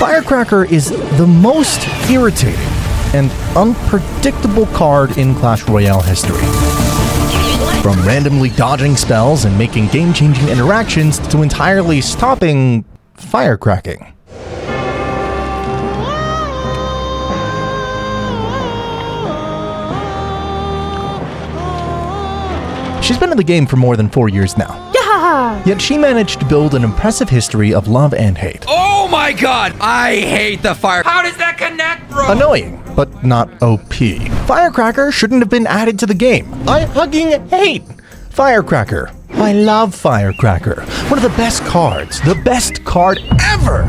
Firecracker is the most irritating and unpredictable card in Clash Royale history. From randomly dodging spells and making game-changing interactions to entirely stopping firecracking. She's been in the game for more than 4 years now. Yet she managed to build an impressive history of love and hate. Oh my god! I hate the fire. How does that connect, bro? Annoying, but not OP. Firecracker shouldn't have been added to the game. I fucking hate Firecracker. I love Firecracker. One of the best cards. The best card ever!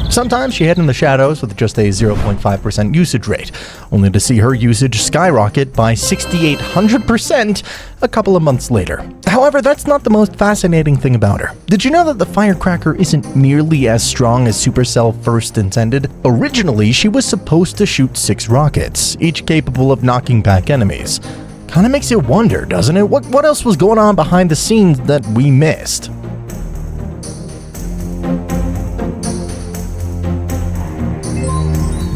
Sometimes she hid in the shadows with just a 0.5% usage rate, only to see her usage skyrocket by 6,800% a couple of months later. However, that's not the most fascinating thing about her. Did you know that the Firecracker isn't nearly as strong as Supercell first intended? Originally, she was supposed to shoot 6 rockets, each capable of knocking back enemies. Kinda makes you wonder, doesn't it? What else was going on behind the scenes that we missed?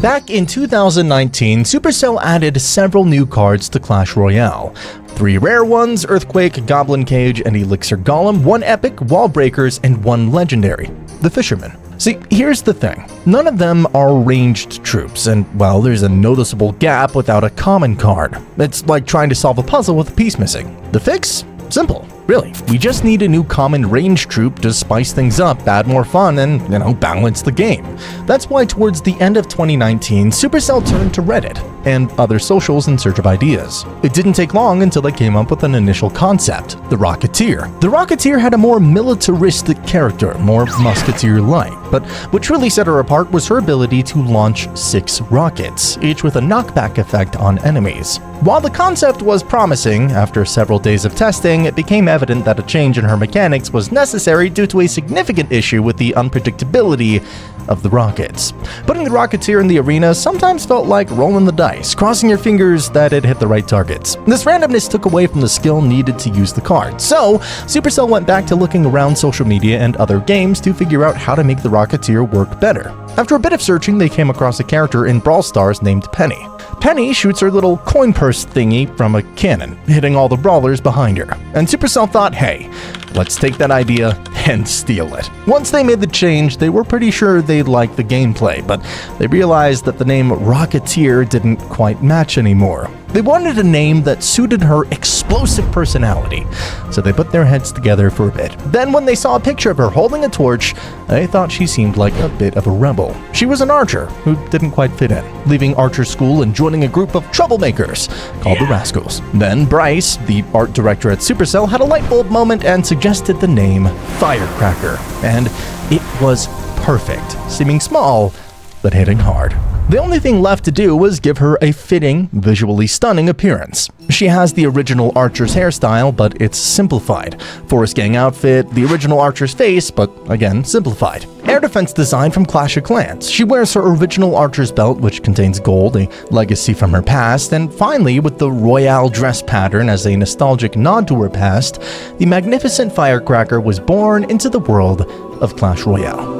Back in 2019, Supercell added several new cards to Clash Royale. 3 rare ones, Earthquake, Goblin Cage, and Elixir Golem, 1 epic, Wall Breakers, and 1 legendary, the Fisherman. See, here's the thing. None of them are ranged troops, and, well, there's a noticeable gap without a common card. It's like trying to solve a puzzle with a piece missing. The fix? Simple. Really, we just need a new common range troop to spice things up, add more fun, and, balance the game. That's why towards the end of 2019, Supercell turned to Reddit and other socials in search of ideas. It didn't take long until they came up with an initial concept, the Rocketeer. The Rocketeer had a more militaristic character, more musketeer-like, but what truly set her apart was her ability to launch 6 rockets, each with a knockback effect on enemies. While the concept was promising, after several days of testing, it became evident that a change in her mechanics was necessary due to a significant issue with the unpredictability of the rockets. Putting the Rocketeer in the arena sometimes felt like rolling the dice, crossing your fingers that it hit the right targets. This randomness took away from the skill needed to use the card, so Supercell went back to looking around social media and other games to figure out how to make the Rocketeer work better. After a bit of searching, they came across a character in Brawl Stars named Penny. Penny shoots her little coin purse thingy from a cannon, hitting all the brawlers behind her. And Supercell thought, hey, let's take that idea and steal it. Once they made the change, they were pretty sure they'd like the gameplay, but they realized that the name Rocketeer didn't quite match anymore. They wanted a name that suited her explosive personality, so they put their heads together for a bit. Then when they saw a picture of her holding a torch, they thought she seemed like a bit of a rebel. She was an archer who didn't quite fit in, leaving archer school and joining a group of troublemakers called the Rascals. Then Bryce, the art director at Supercell, had a light bulb moment and suggested the name Firecracker, and it was perfect, seeming small but hitting hard. The only thing left to do was give her a fitting, visually stunning appearance. She has the original Archer's hairstyle, but it's simplified. Forest Gang outfit, the original Archer's face, but again, simplified. Air defense design from Clash of Clans. She wears her original Archer's belt, which contains gold, a legacy from her past, and finally, with the Royale dress pattern as a nostalgic nod to her past, the magnificent Firecracker was born into the world of Clash Royale.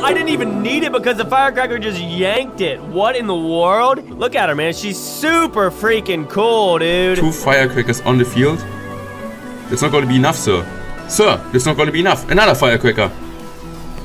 I didn't even need it because the Firecracker just yanked it. What in the world? Look at her, man. She's super freaking cool, dude. 2 Firecrackers on the field? That's not going to be enough, sir. Sir, that's not going to be enough. Another Firecracker.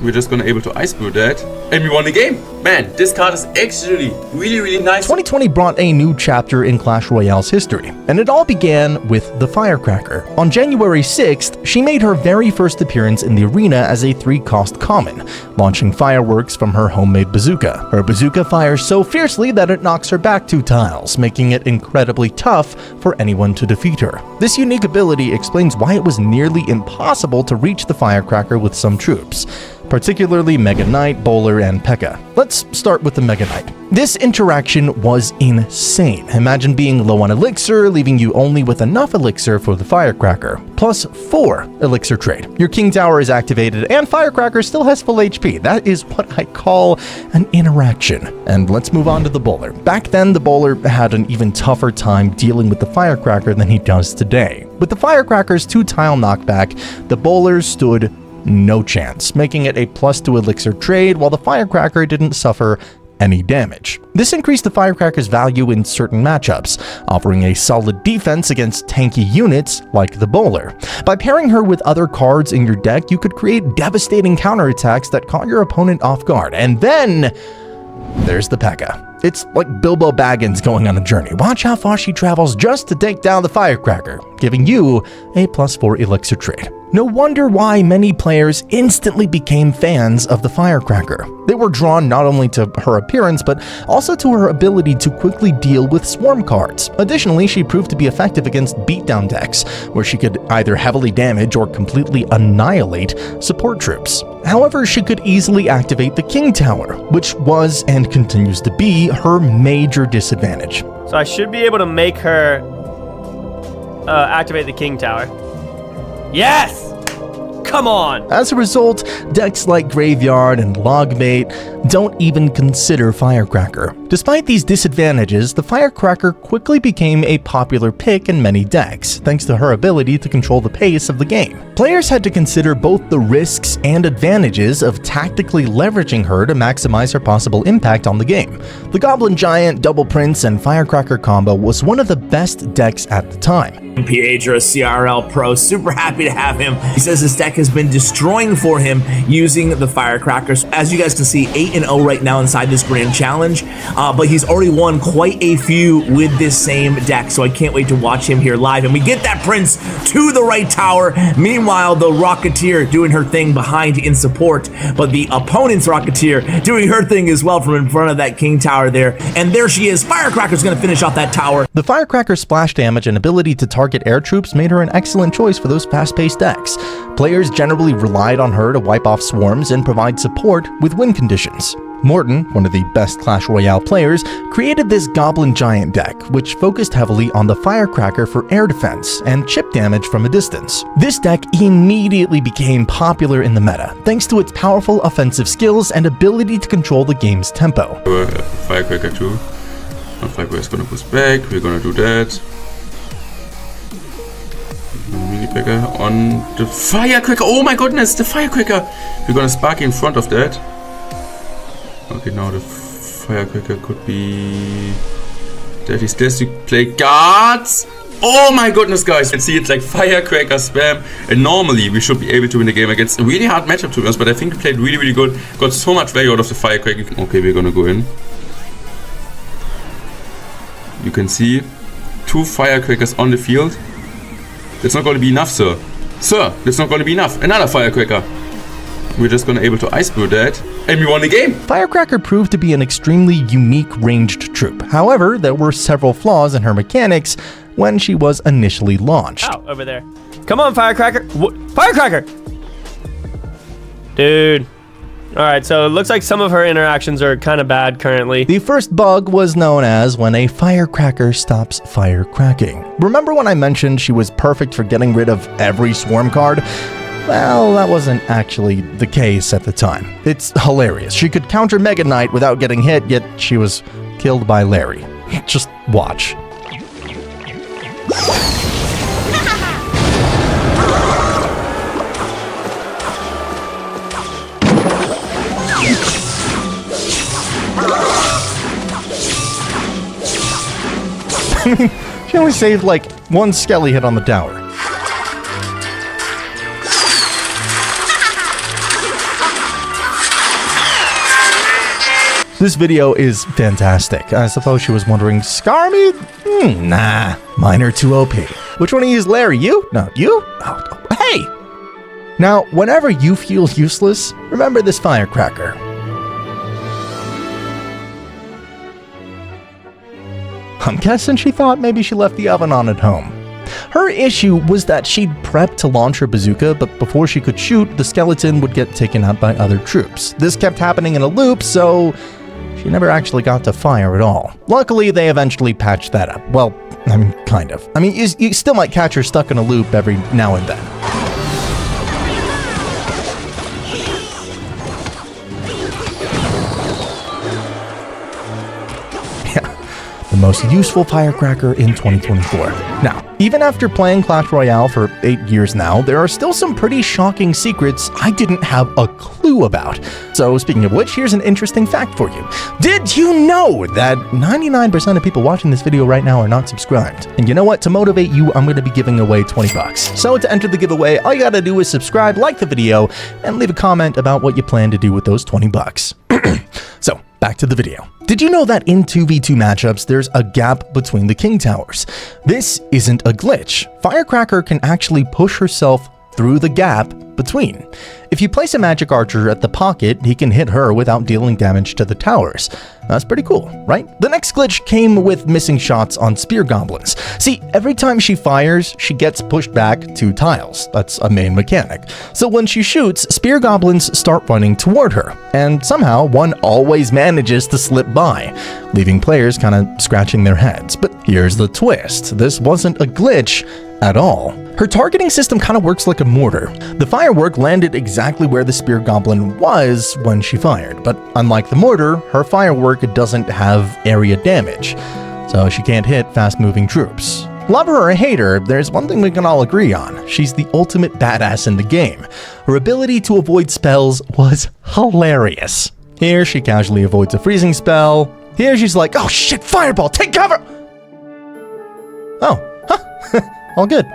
We're just going to able to ice brew that. And we won the game. Man, this card is actually really nice. 2020 brought a new chapter in Clash Royale's history, and it all began with the Firecracker. On January 6th, she made her very first appearance in the arena as a 3-cost common, launching fireworks from her homemade bazooka. Her bazooka fires so fiercely that it knocks her back 2 tiles, making it incredibly tough for anyone to defeat her. This unique ability explains why it was nearly impossible to reach the Firecracker with some troops, particularly Mega Knight, Bowler, and P.E.K.K.A. Let's start with the Mega Knight. This interaction was insane. Imagine being low on elixir, leaving you only with enough elixir for the Firecracker, plus 4 elixir trade. Your King Tower is activated, and Firecracker still has full HP. That is what I call an interaction. And let's move on to the Bowler. Back then, the Bowler had an even tougher time dealing with the Firecracker than he does today. With the Firecracker's 2-tile knockback, the Bowler stood no chance, making it a +2 elixir trade while the Firecracker didn't suffer any damage. This increased the Firecracker's value in certain matchups, offering a solid defense against tanky units like the Bowler. By pairing her with other cards in your deck, you could create devastating counterattacks that caught your opponent off guard. And then there's the P.E.K.K.A. It's like Bilbo Baggins going on a journey. Watch how far she travels just to take down the Firecracker, giving you a +4 elixir trade. No wonder why many players instantly became fans of the Firecracker. They were drawn not only to her appearance, but also to her ability to quickly deal with swarm cards. Additionally, she proved to be effective against beatdown decks, where she could either heavily damage or completely annihilate support troops. However, she could easily activate the King Tower, which was and continues to be her major disadvantage. So I should be able to make her activate the King Tower. Yes! Come on! As a result, decks like Graveyard and Logbait don't even consider Firecracker. Despite these disadvantages, the Firecracker quickly became a popular pick in many decks, thanks to her ability to control the pace of the game. Players had to consider both the risks and advantages of tactically leveraging her to maximize her possible impact on the game. The Goblin Giant, Double Prince, and Firecracker combo was one of the best decks at the time. Piedra, CRL Pro, super happy to have him. He says his deck has been destroying for him using the Firecrackers. As you guys can see, 8-0 right now inside this Grand Challenge, but he's already won quite a few with this same deck, so I can't wait to watch him here live. And we get that Prince to the right tower. Meanwhile, the Rocketeer doing her thing behind in support, but the opponent's Rocketeer doing her thing as well from in front of that King Tower there. And there she is. Firecracker's gonna finish off that tower. The Firecracker's splash damage and ability to target air troops made her an excellent choice for those fast-paced decks. Players generally relied on her to wipe off swarms and provide support with win conditions. Morton, one of the best Clash Royale players, created this Goblin Giant deck, which focused heavily on the Firecracker for air defense and chip damage from a distance. This deck immediately became popular in the meta, thanks to its powerful offensive skills and ability to control the game's tempo. Firecracker too. Firecracker is gonna push back, we're gonna do that. Mini-P.E.K.K.A. on the Firecracker. Oh my goodness, the Firecracker. We're gonna spark in front of that. Okay, now the Firecracker could be that. He's there to play guards. Oh my goodness, guys. You can see it's like Firecracker spam. And normally we should be able to win the game against a really hard matchup to us, but I think we played really, really good. Got so much value out of the Firecracker. Okay, we're gonna go in. You can see 2 Firecrackers on the field. That's not going to be enough, sir. Sir, that's not going to be enough. Another Firecracker. We're just going to able to ice brew that, and we won the game. Firecracker proved to be an extremely unique ranged troop. However, there were several flaws in her mechanics when she was initially launched. Oh, over there. Come on, Firecracker. Firecracker! Dude. Alright, so it looks like some of her interactions are kind of bad currently. The first bug was known as when a Firecracker stops firecracking. Remember when I mentioned she was perfect for getting rid of every swarm card? Well, that wasn't actually the case at the time. It's hilarious. She could counter Mega Knight without getting hit, yet she was killed by Larry. Just watch. She only saved like 1 skelly hit on the tower. This video is fantastic. I suppose she was wondering, scar me? Nah, mine are too OP. Which one of you is Larry? You? No, you? Oh, hey! Now, whenever you feel useless, remember this Firecracker. I'm guessing she thought maybe she left the oven on at home. Her issue was that she'd prepped to launch her bazooka, but before she could shoot, the skeleton would get taken out by other troops. This kept happening in a loop, so she never actually got to fire at all. Luckily, they eventually patched that up. Well, I mean, kind of. I mean, you still might catch her stuck in a loop every now and then. The the most useful Firecracker in 2024. Now, even after playing Clash Royale for 8 years now, there are still some pretty shocking secrets I didn't have a clue about. So speaking of which, here's an interesting fact for you. Did you know that 99% of people watching this video right now are not subscribed? And you know what? To motivate you, I'm going to be giving away 20 bucks. So to enter the giveaway, all you gotta do is subscribe, like the video, and leave a comment about what you plan to do with those 20 bucks. So, back to the video. Did you know that in 2v2 matchups, there's a gap between the king towers? This isn't a glitch. Firecracker can actually push herself through the gap between. If you place a magic archer at the pocket, he can hit her without dealing damage to the towers. That's pretty cool, right? The next glitch came with missing shots on spear goblins. See, every time she fires, she gets pushed back 2 tiles. That's a main mechanic. So when she shoots, spear goblins start running toward her, and somehow one always manages to slip by, leaving players kind of scratching their heads. But here's the twist. This wasn't a glitch at all. Her targeting system kind of works like a mortar. The firework landed exactly where the spear goblin was when she fired, but unlike the mortar, her firework doesn't have area damage, so she can't hit fast-moving troops. Love her or hate her, there's one thing we can all agree on. She's the ultimate badass in the game. Her ability to avoid spells was hilarious. Here, she casually avoids a freezing spell. Here, she's like, oh shit, fireball, take cover! Oh, huh, all good.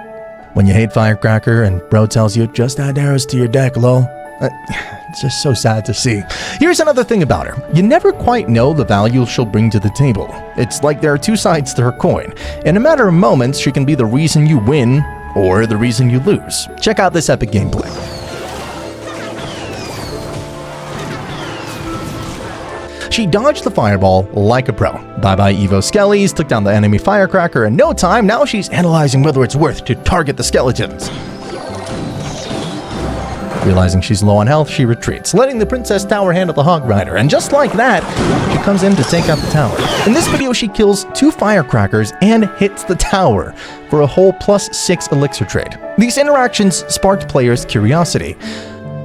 When you hate Firecracker and bro tells you, just add arrows to your deck, lol. It's just so sad to see. Here's another thing about her. You never quite know the value she'll bring to the table. It's like there are 2 sides to her coin. In a matter of moments, she can be the reason you win or the reason you lose. Check out this epic gameplay. She dodged the fireball like a pro. Bye-bye Evo Skellies, took down the enemy Firecracker in no time. Now she's analyzing whether it's worth to target the skeletons. Realizing she's low on health, she retreats, letting the Princess Tower handle the Hog Rider. And just like that, she comes in to take out the tower. In this video, she kills 2 Firecrackers and hits the tower for a whole +6 elixir trade. These interactions sparked players' curiosity.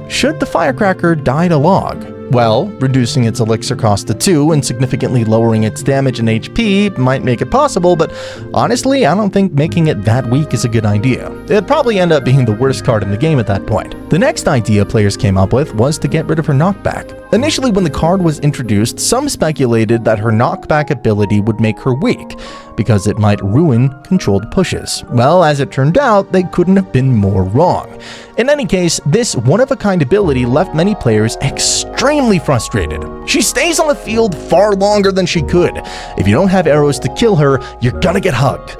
Should the Firecracker die to log? Well, reducing its elixir cost to 2 and significantly lowering its damage and HP might make it possible, but honestly, I don't think making it that weak is a good idea. It'd probably end up being the worst card in the game at that point. The next idea players came up with was to get rid of her knockback. Initially, when the card was introduced, some speculated that her knockback ability would make her weak, because it might ruin controlled pushes. Well, as it turned out, they couldn't have been more wrong. In any case, this one-of-a-kind ability left many players extremely frustrated. She stays on the field far longer than she could. If you don't have arrows to kill her, you're gonna get hugged.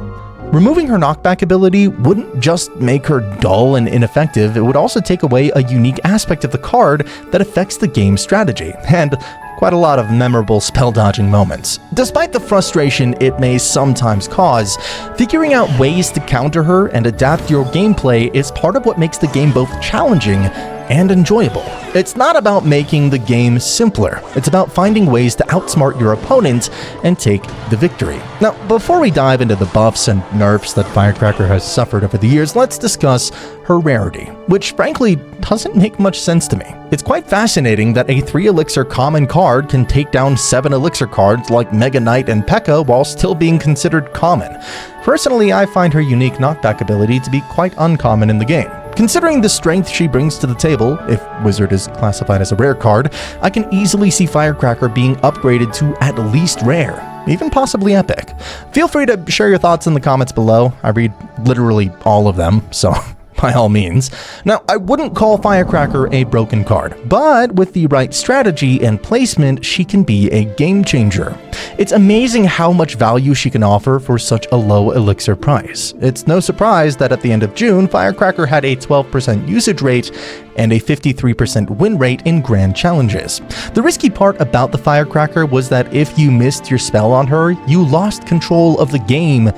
Removing her knockback ability wouldn't just make her dull and ineffective, it would also take away a unique aspect of the card that affects the game's strategy, and quite a lot of memorable spell-dodging moments. Despite the frustration it may sometimes cause, figuring out ways to counter her and adapt your gameplay is part of what makes the game both challenging and enjoyable. It's not about making the game simpler, it's about finding ways to outsmart your opponent and take the victory. Now, before we dive into the buffs and nerfs that Firecracker has suffered over the years, let's discuss her rarity, which frankly doesn't make much sense to me. It's quite fascinating that a 3 elixir common card can take down 7 elixir cards like Mega Knight and P.E.K.K.A. while still being considered common. Personally, I find her unique knockback ability to be quite uncommon in the game. Considering the strength she brings to the table, if Wizard is classified as a rare card, I can easily see Firecracker being upgraded to at least rare, even possibly epic. Feel free to share your thoughts in the comments below. I read literally all of them, so by all means. Now, I wouldn't call Firecracker a broken card, but with the right strategy and placement, she can be a game changer. It's amazing how much value she can offer for such a low elixir price. It's no surprise that at the end of June, Firecracker had a 12% usage rate and a 53% win rate in grand challenges. The risky part about the Firecracker was that if you missed your spell on her, you lost control of the game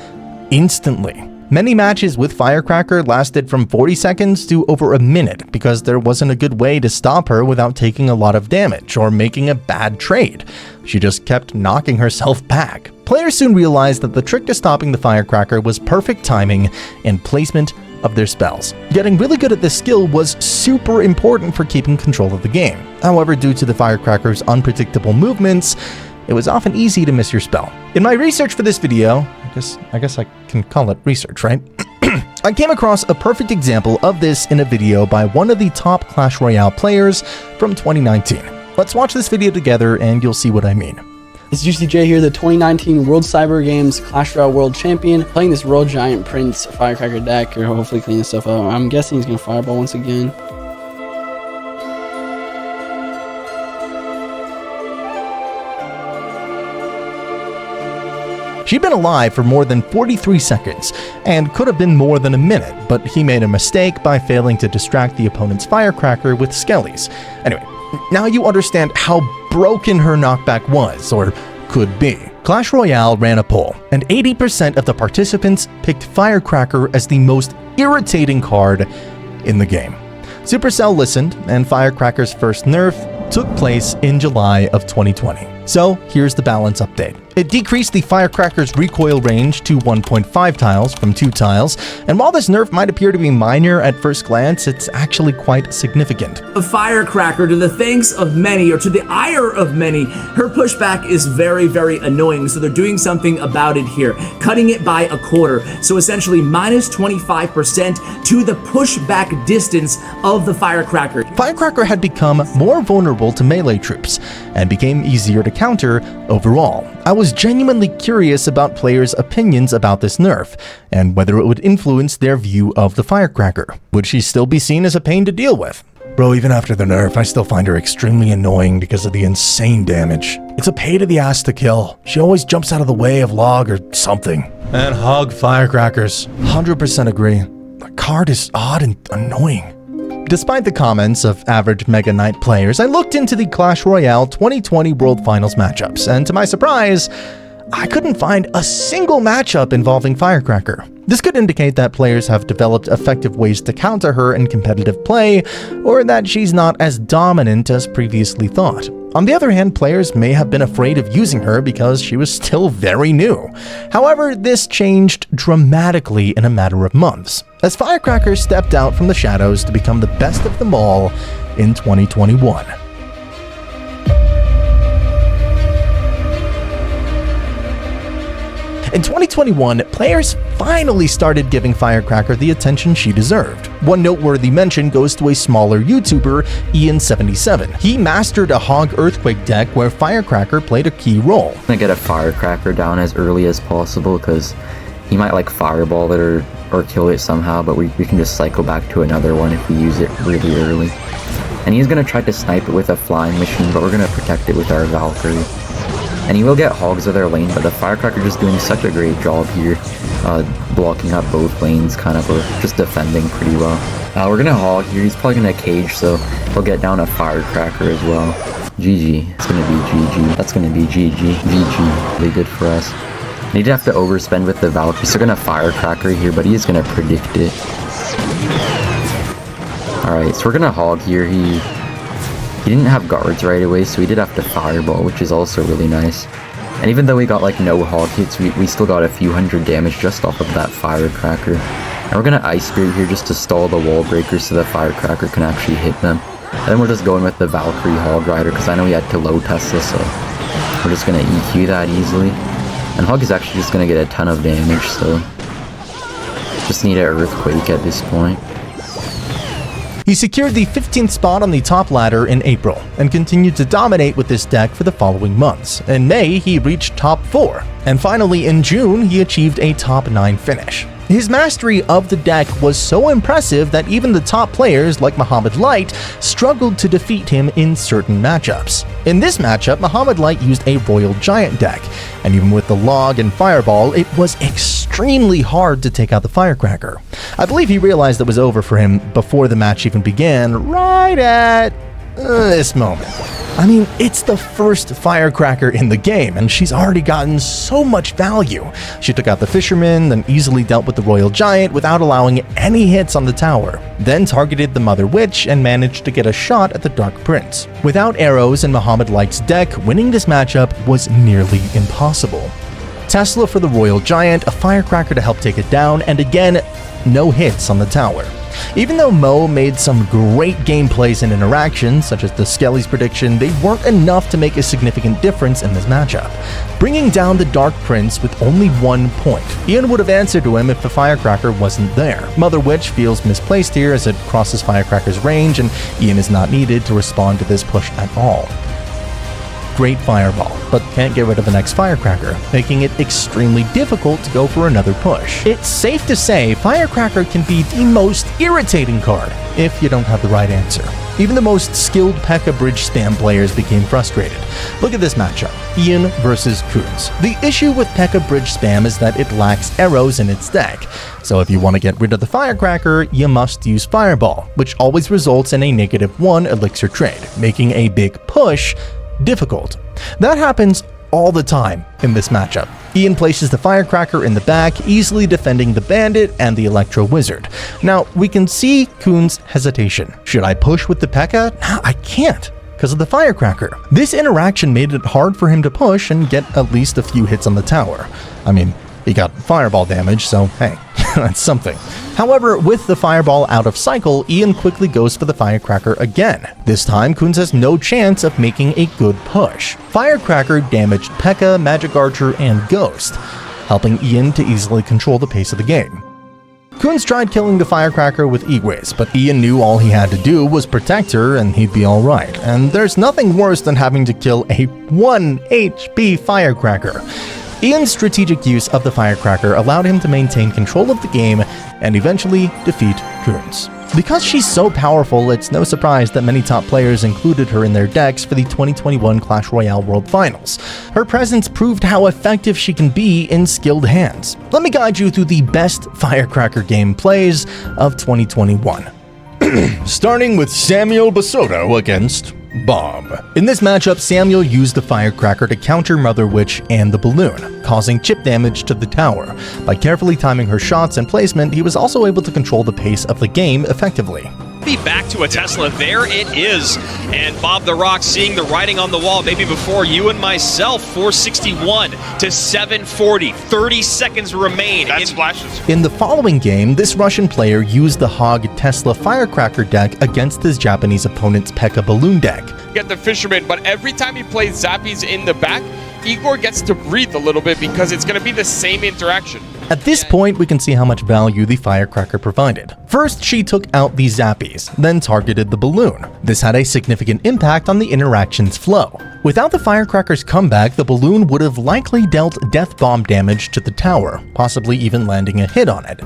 instantly. Many matches with Firecracker lasted from 40 seconds to over a minute because there wasn't a good way to stop her without taking a lot of damage or making a bad trade. She just kept knocking herself back. Players soon realized that the trick to stopping the Firecracker was perfect timing and placement of their spells. Getting really good at this skill was super important for keeping control of the game. However, due to the Firecracker's unpredictable movements, it was often easy to miss your spell. In my research for this video, I guess I can call it research, right? I came across a perfect example of this in a video by one of the top Clash Royale players from 2019. Let's watch this video together and you'll see what I mean. It's UCJ here, the 2019 World Cyber Games Clash Royale World Champion, playing this Royal Giant Prince Firecracker deck, or hopefully cleaning stuff up. I'm guessing he's going to Fireball once again. She'd been alive for more than 43 seconds, and could have been more than a minute, but he made a mistake by failing to distract the opponent's Firecracker with Skellies. Anyway, now you understand how broken her knockback was, or could be. Clash Royale ran a poll, and 80% of the participants picked Firecracker as the most irritating card in the game. Supercell listened, and Firecracker's first nerf took place in July of 2020. So here's the balance update. It decreased the Firecracker's recoil range to 1.5 tiles from 2 tiles, and while this nerf might appear to be minor at first glance, it's actually quite significant. A Firecracker, to the thanks of many, or to the ire of many, her pushback is very, very annoying, so they're doing something about it here, cutting it by a quarter, so essentially minus 25% to the pushback distance of the Firecracker. Firecracker had become more vulnerable to melee troops, and became easier to counter overall. I was genuinely curious about players' opinions about this nerf, and whether it would influence their view of the Firecracker. Would she still be seen as a pain to deal with? Bro, even after the nerf, I still find her extremely annoying because of the insane damage. It's a pain in the ass to kill. She always jumps out of the way of log or something. And hug Firecrackers. 100% agree. The card is odd and annoying. Despite the comments of average Mega Knight players, I looked into the Clash Royale 2020 World Finals matchups, and to my surprise, I couldn't find a single matchup involving Firecracker. This could indicate that players have developed effective ways to counter her in competitive play, or that she's not as dominant as previously thought. On the other hand, players may have been afraid of using her because she was still very new. However, this changed dramatically in a matter of months, as Firecracker stepped out from the shadows to become the best of them all in 2021. In 2021, players finally started giving Firecracker the attention she deserved. One noteworthy mention goes to a smaller YouTuber, Ian77. He mastered a Hog Earthquake deck where Firecracker played a key role. I'm gonna get a Firecracker down as early as possible because he might like fireball it or kill it somehow, but we can just cycle back to another one if we use it really early. And he's gonna try to snipe it with a flying machine, but we're gonna protect it with our Valkyrie. And he will get hogs of their lane, but the Firecracker just doing such a great job here, blocking up both lanes, kind of, or just defending pretty well. We're gonna hog here. He's probably gonna cage, so he'll get down a Firecracker as well. GG. It's gonna be GG. That's gonna be GG. GG. Really good for us. And he did have to overspend with the Valkyrie, so we're gonna Firecracker here, but he is gonna predict it. Alright, so we're gonna hog here. He didn't have guards right away, so we did have to fireball, which is also really nice. And even though we got like no hog hits, we still got a few hundred damage just off of that Firecracker. And we're gonna Ice Spirit here just to stall the wall breakers so the Firecracker can actually hit them. And then we're just going with the Valkyrie Hog Rider because I know he had to low Tesla, so we're just gonna EQ that easily. And Hog is actually just gonna get a ton of damage, so just need an Earthquake at this point. He secured the 15th spot on the top ladder in April, and continued to dominate with this deck for the following months. In May, he reached top 4, and finally in June, he achieved a top 9 finish. His mastery of the deck was so impressive that even the top players like Muhammad Light struggled to defeat him in certain matchups. In this matchup, Muhammad Light used a Royal Giant deck, and even with the Log and Fireball, it was extremely hard to take out the Firecracker. I believe he realized it was over for him before the match even began, right at this moment. I mean, it's the first Firecracker in the game, and she's already gotten so much value. She took out the Fisherman, then easily dealt with the Royal Giant without allowing any hits on the tower, then targeted the Mother Witch and managed to get a shot at the Dark Prince. Without arrows in Muhammad Light's deck, winning this matchup was nearly impossible. Tesla for the Royal Giant, a Firecracker to help take it down, and again, no hits on the tower. Even though Mo made some great gameplays and interactions, such as the Skelly's prediction, they weren't enough to make a significant difference in this matchup, bringing down the Dark Prince with only 1 point. Ian would have answered to him if the Firecracker wasn't there. Mother Witch feels misplaced here as it crosses Firecracker's range, and Ian is not needed to respond to this push at all. Great Fireball, but can't get rid of the next Firecracker, making it extremely difficult to go for another push. It's safe to say Firecracker can be the most irritating card if you don't have the right answer. Even the most skilled P.E.K.K.A. bridge spam players became frustrated. Look at this matchup, Ian versus Coons. The issue with P.E.K.K.A. bridge spam is that it lacks arrows in its deck, so if you want to get rid of the Firecracker, you must use Fireball, which always results in a -1 elixir trade, making a big push difficult. That happens all the time in this matchup. Ian places the Firecracker in the back, easily defending the Bandit and the Electro Wizard. Now, we can see Coon's hesitation. Should I push with the P.E.K.K.A.? No, I can't, because of the Firecracker. This interaction made it hard for him to push and get at least a few hits on the tower. I mean, he got fireball damage, so hey, that's something. However, with the fireball out of cycle, Ian quickly goes for the Firecracker again. This time, Coons has no chance of making a good push. Firecracker damaged P.E.K.K.A., Magic Archer, and Ghost, helping Ian to easily control the pace of the game. Coons tried killing the Firecracker with Igwes, but Ian knew all he had to do was protect her and he'd be alright. And there's nothing worse than having to kill a 1 HP Firecracker. Ian's strategic use of the Firecracker allowed him to maintain control of the game and eventually defeat Coons. Because she's so powerful, it's no surprise that many top players included her in their decks for the 2021 Clash Royale World Finals. Her presence proved how effective she can be in skilled hands. Let me guide you through the best Firecracker game plays of 2021. Starting with Samuel Basoto against Bob. In this matchup, Samuel used the Firecracker to counter Mother Witch and the balloon, causing chip damage to the tower. By carefully timing her shots and placement, he was also able to control the pace of the game effectively. Be back to a Tesla. There it is. And Bob the Rock seeing the writing on the wall, maybe before you and myself. 461 to 740. 30 seconds remain. That splashes. In the following game, this Russian player used the Hog Tesla Firecracker deck against his Japanese opponent's P.E.K.K.A. balloon deck. Get the Fisherman, but every time he plays Zappies in the back, Igor gets to breathe a little bit because it's going to be the same interaction. At this point, we can see how much value the Firecracker provided. First, she took out the Zappies, then targeted the balloon. This had a significant impact on the interaction's flow. Without the Firecracker's comeback, the balloon would have likely dealt death bomb damage to the tower, possibly even landing a hit on it.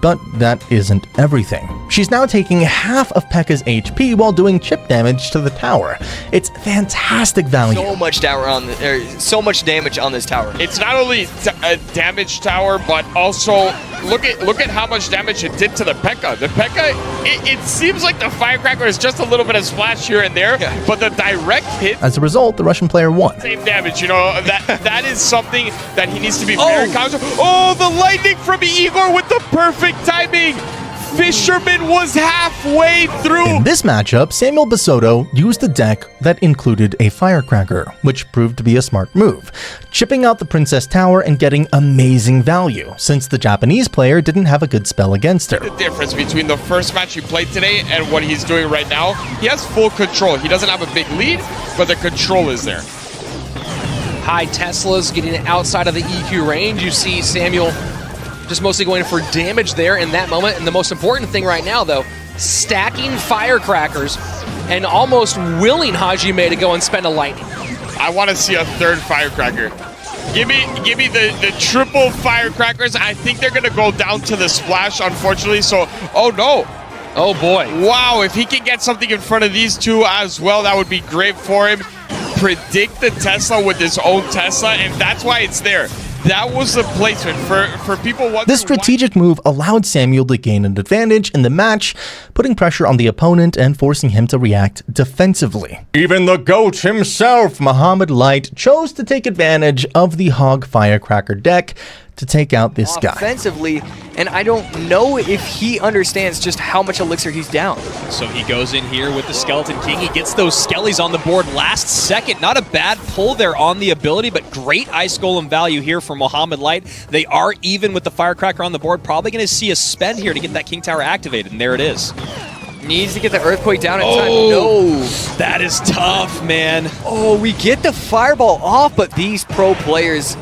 But that isn't everything. She's now taking half of P.E.K.K.A.'s HP while doing chip damage to the tower. It's fantastic value. So much damage on this tower. It's not only a damage tower, but also look at how much damage it did to the P.E.K.K.A. The P.E.K.K.A. it seems like the Firecracker is just a little bit of splash here and there, but the direct hit. As a result, the Russian player won. Same damage, you know, that is something that he needs to be very conscious. Oh, the lightning from Igor with the perfect timing. Fisherman was halfway through. In this matchup, Samuel Basoto used a deck that included a Firecracker, which proved to be a smart move, chipping out the Princess Tower and getting amazing value, since the Japanese player didn't have a good spell against her. The difference between the first match he played today and what he's doing right now, he has full control. He doesn't have a big lead, but the control is there. High Teslas getting outside of the EQ range. You see Samuel just mostly going for damage there in that moment. And the most important thing right now, though, stacking Firecrackers and almost willing Hajime to go and spend a lightning. I want to see a third Firecracker. Give me the triple Firecrackers. I think they're going to go down to the splash, unfortunately. So, oh no. Oh boy. Wow, if he can get something in front of these two as well, that would be great for him. Predict the Tesla with his own Tesla, and that's why it's there. That was the placement for people wondering. This strategic move allowed Samuel to gain an advantage in the match, putting pressure on the opponent and forcing him to react defensively. Even the GOAT himself, Muhammad Light, chose to take advantage of the Hog Firecracker deck to take out this guy. Offensively, and I don't know if he understands just how much elixir he's down. So he goes in here with the Skeleton King. He gets those skellies on the board last second. Not a bad pull there on the ability, but great Ice Golem value here for Mohamed Light. They are even with the Firecracker on the board. Probably going to see a spend here to get that King Tower activated, and there it is. Needs to get the Earthquake down in time. No. That is tough, man. Oh, we get the Fireball off, but these pro players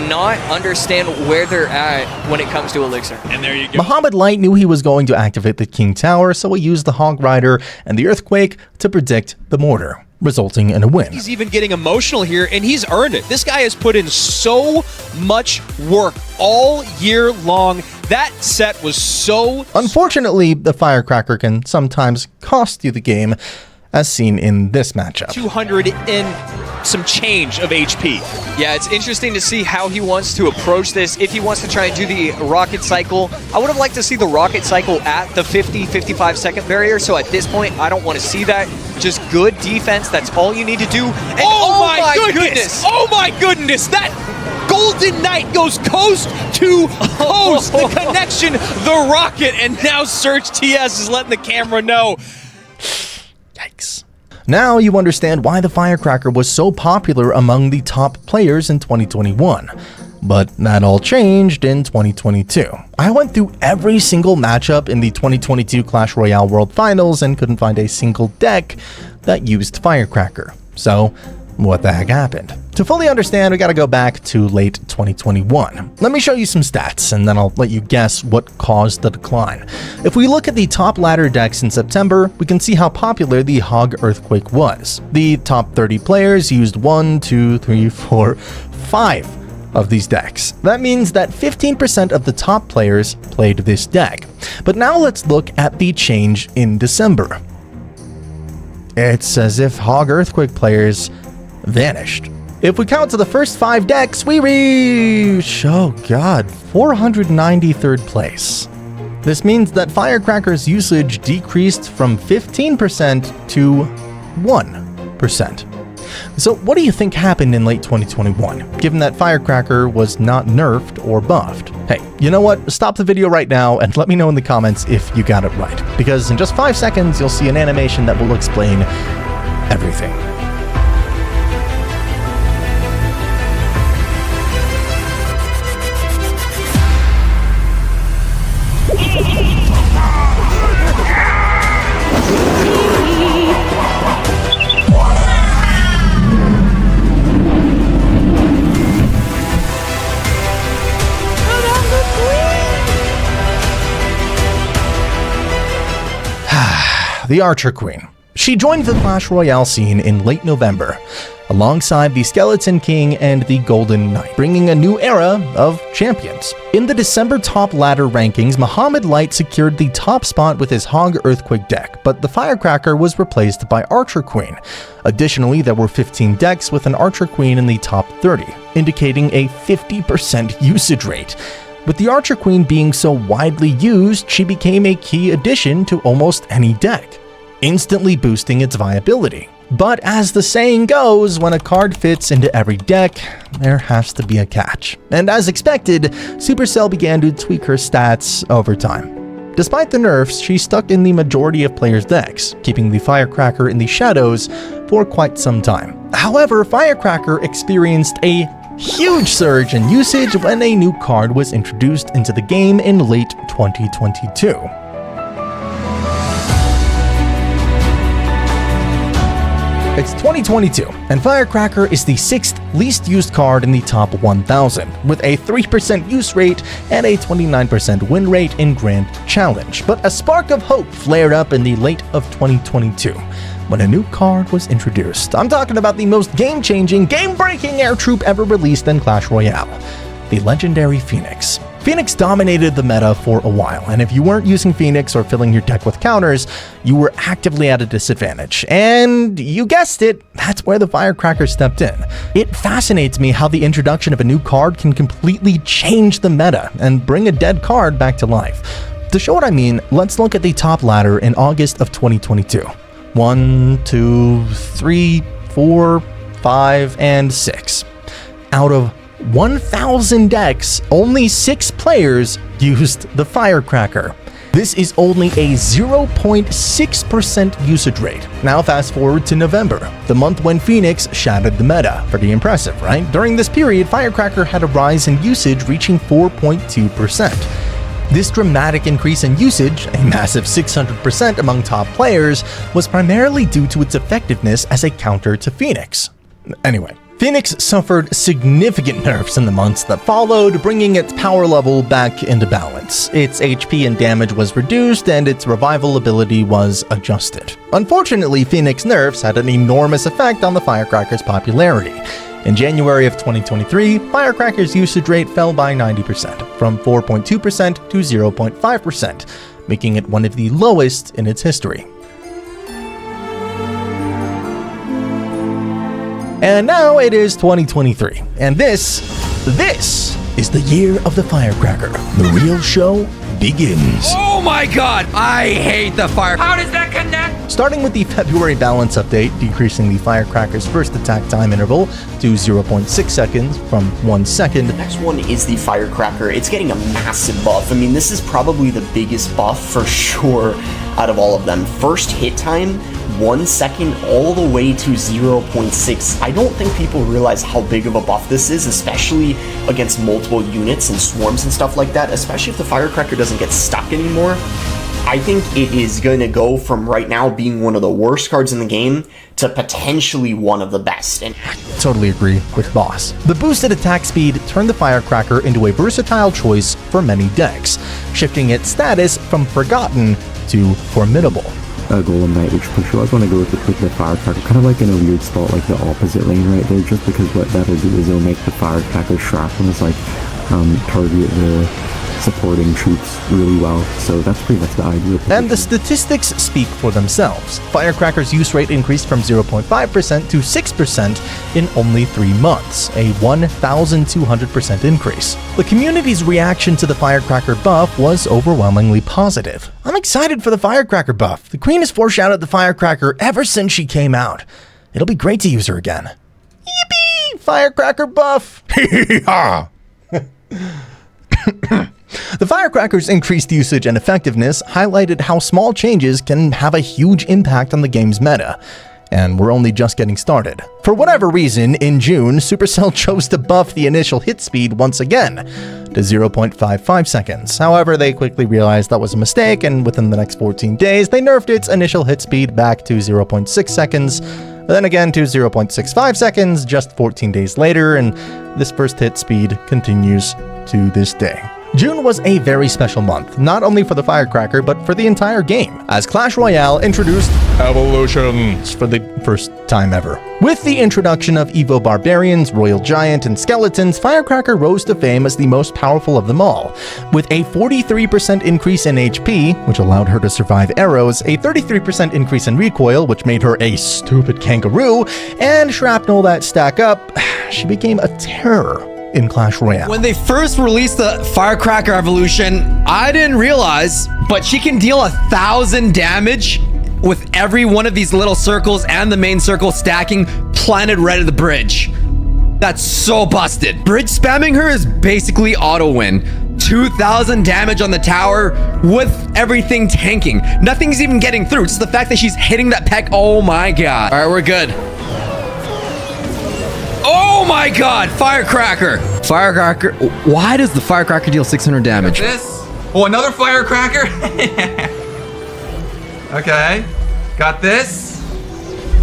not understand where they're at when it comes to elixir. And there you go. Mohamed Light knew he was going to activate the King Tower, so he used the Hog Rider and the Earthquake to predict the mortar, resulting in a win. He's even getting emotional here, and he's earned it. This guy has put in so much work all year long. That set was so... Unfortunately, the Firecracker can sometimes cost you the game, as seen in this matchup. 200 and some change of HP. Yeah, it's interesting to see how he wants to approach this. If he wants to try and do the rocket cycle, I would have liked to see the rocket cycle at the 50-55 second barrier. So at this point, I don't want to see that. Just good defense. That's all you need to do. And oh my goodness! Oh my goodness! That Golden Knight goes coast to coast. The connection, the rocket, and now Surge TS is letting the camera know. Yikes. Now you understand why the Firecracker was so popular among the top players in 2021. But that all changed in 2022. I went through every single matchup in the 2022 Clash Royale World Finals and couldn't find a single deck that used Firecracker. So, what the heck happened? To fully understand, we gotta go back to late 2021. Let me show you some stats, and then I'll let you guess what caused the decline. If we look at the top ladder decks in September, we can see how popular the Hog Earthquake was. The top 30 players used 1, 2, 3, 4, 5 of these decks. That means that 15% of the top players played this deck. But now let's look at the change in December. It's as if Hog Earthquake players vanished. If we count to the first 5 decks, we reach, oh god, 493rd place. This means that Firecracker's usage decreased from 15% to 1%. So what do you think happened in late 2021, given that Firecracker was not nerfed or buffed? Hey, you know what? Stop the video right now and let me know in the comments if you got it right, because in just 5 seconds you'll see an animation that will explain everything. The Archer Queen. She joined the Clash Royale scene in late November, alongside the Skeleton King and the Golden Knight, bringing a new era of champions. In the December top ladder rankings, Mohamed Light secured the top spot with his Hog Earthquake deck, but the Firecracker was replaced by Archer Queen. Additionally, there were 15 decks with an Archer Queen in the top 30, indicating a 50% usage rate. With the Archer Queen being so widely used, she became a key addition to almost any deck, instantly boosting its viability. But as the saying goes, when a card fits into every deck, there has to be a catch. And as expected, Supercell began to tweak her stats over time. Despite the nerfs, she stuck in the majority of players' decks, keeping the Firecracker in the shadows for quite some time. However, Firecracker experienced a huge surge in usage when a new card was introduced into the game in late 2022. It's 2022, and Firecracker is the 6th least used card in the top 1,000, with a 3% use rate and a 29% win rate in Grand Challenge. But a spark of hope flared up in the late of 2022, when a new card was introduced. I'm talking about the most game-changing, game-breaking air troop ever released in Clash Royale, the legendary Phoenix. Phoenix dominated the meta for a while, and if you weren't using Phoenix or filling your deck with counters, you were actively at a disadvantage. And you guessed it, that's where the Firecracker stepped in. It fascinates me how the introduction of a new card can completely change the meta and bring a dead card back to life. To show what I mean, let's look at the top ladder in August of 2022. 1, 2, 3, 4, 5, and 6. Out of 1,000 decks, only 6 players used the Firecracker. This is only a 0.6% usage rate. Now fast forward to November, the month when Phoenix shattered the meta. Pretty impressive, right? During this period, Firecracker had a rise in usage reaching 4.2%. This dramatic increase in usage, a massive 600% among top players, was primarily due to its effectiveness as a counter to Phoenix. Anyway, Phoenix suffered significant nerfs in the months that followed, bringing its power level back into balance. Its HP and damage was reduced, and its revival ability was adjusted. Unfortunately, Phoenix nerfs had an enormous effect on the Firecracker's popularity. In January of 2023, Firecracker's usage rate fell by 90%, from 4.2% to 0.5%, making it one of the lowest in its history. And now it is 2023, and this is the year of the Firecracker. The real show begins. Oh my god, I hate the fire. How does that connect? Starting with the February balance update, decreasing the Firecracker's first attack time interval to 0.6 seconds from 1 second. The next one is the Firecracker. It's getting a massive buff. I mean, this is probably the biggest buff for sure out of all of them. First hit time, 1 second all the way to 0.6. I don't think people realize how big of a buff this is, especially against multiple units and swarms and stuff like that, especially if the Firecracker doesn't get stuck anymore. I think it is going to go from right now being one of the worst cards in the game to potentially one of the best. And totally agree with Boss. The boosted attack speed turned the Firecracker into a versatile choice for many decks, shifting its status from forgotten to formidable. Golem Knight, which push you always want to go with the Firecracker, kind of like in a weird spot, like the opposite lane right there, just because what that'll do is it'll make the Firecracker shrapnels like target the supporting troops really well, so that's pretty much the idea. And the statistics speak for themselves. Firecracker's use rate increased from 0.5% to 6% in only 3 months, a 1,200% increase. The community's reaction to the Firecracker buff was overwhelmingly positive. I'm excited for the Firecracker buff. The Queen has foreshadowed the Firecracker ever since she came out. It'll be great to use her again. Yippee! Firecracker buff! Hee-hee-ha! The Firecracker's increased usage and effectiveness highlighted how small changes can have a huge impact on the game's meta, and we're only just getting started. For whatever reason, in June, Supercell chose to buff the initial hit speed once again to 0.55 seconds. However, they quickly realized that was a mistake, and within the next 14 days, they nerfed its initial hit speed back to 0.6 seconds, then again to 0.65 seconds just 14 days later, and this first hit speed continues to this day. June was a very special month, not only for the Firecracker, but for the entire game, as Clash Royale introduced evolutions for the first time ever. With the introduction of Evo Barbarians, Royal Giant, and Skeletons, Firecracker rose to fame as the most powerful of them all, with a 43% increase in HP, which allowed her to survive arrows, a 33% increase in recoil, which made her a stupid kangaroo, and shrapnel that stack up. She became a terror in Clash Royale. When they first released the Firecracker evolution, I didn't realize, but she can deal 1,000 damage with every one of these little circles and the main circle stacking planted right at the bridge. That's so busted. Bridge spamming her is basically auto win. 2,000 damage on the tower with everything tanking. Nothing's even getting through. Just the fact that she's hitting that peck. Oh my god. All right, we're good. Oh my god, Firecracker! Firecracker, why does the Firecracker deal 600 damage? This? Oh, another Firecracker? Okay, got this.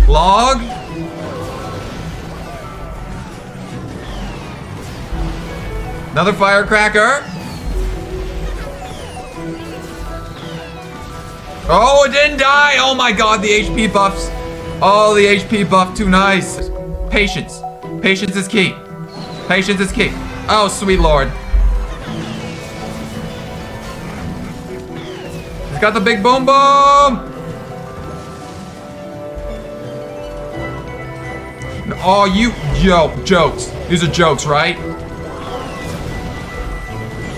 Log. Another Firecracker. Oh, it didn't die! Oh my god, the HP buffs. Oh, the HP buff, too nice. Patience. Patience is key. Patience is key. Oh, sweet lord. He's got the big boom boom. Oh, jokes. These are jokes, right?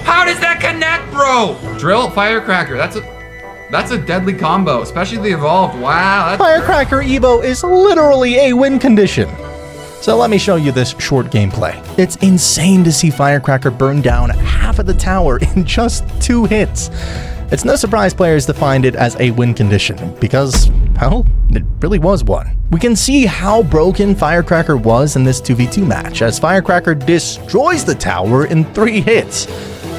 How does that connect, bro? Drill, Firecracker. That's a deadly combo, especially the evolved. Wow. Firecracker Evo is literally a win condition. So let me show you this short gameplay. It's insane to see Firecracker burn down half of the tower in just 2 hits. It's no surprise players defined it as a win condition, because, well, it really was one. We can see how broken Firecracker was in this 2v2 match, as Firecracker destroys the tower in 3 hits,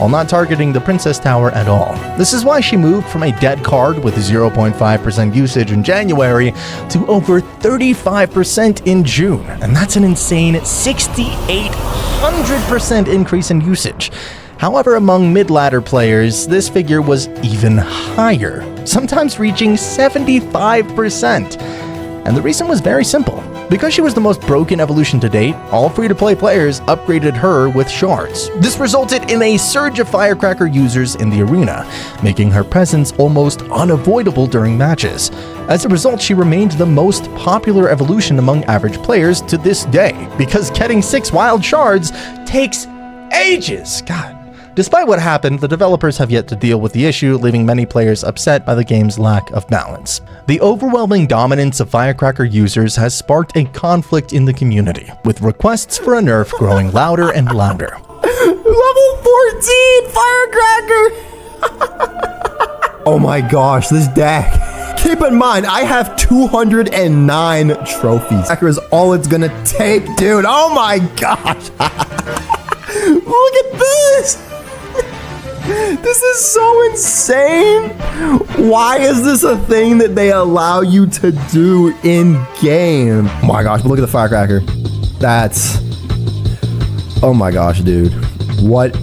while not targeting the Princess Tower at all. This is why she moved from a dead card with 0.5% usage in January to over 35% in June, and that's an insane 6,800% increase in usage. However, among mid-ladder players, this figure was even higher, sometimes reaching 75%. And the reason was very simple. Because she was the most broken evolution to date, all free-to-play players upgraded her with shards. This resulted in a surge of Firecracker users in the arena, making her presence almost unavoidable during matches. As a result, she remained the most popular evolution among average players to this day, because getting 6 wild shards takes ages. God. Despite what happened, the developers have yet to deal with the issue, leaving many players upset by the game's lack of balance. The overwhelming dominance of Firecracker users has sparked a conflict in the community, with requests for a nerf growing louder and louder. Level 14 Firecracker! Oh my gosh, this deck. Keep in mind, I have 209 trophies. Firecracker is all it's gonna take, dude. Oh my gosh. Look at this. This is so insane. Why is this a thing that they allow you to do in game? Oh my gosh, but look at the Firecracker. That's... Oh my gosh, dude. What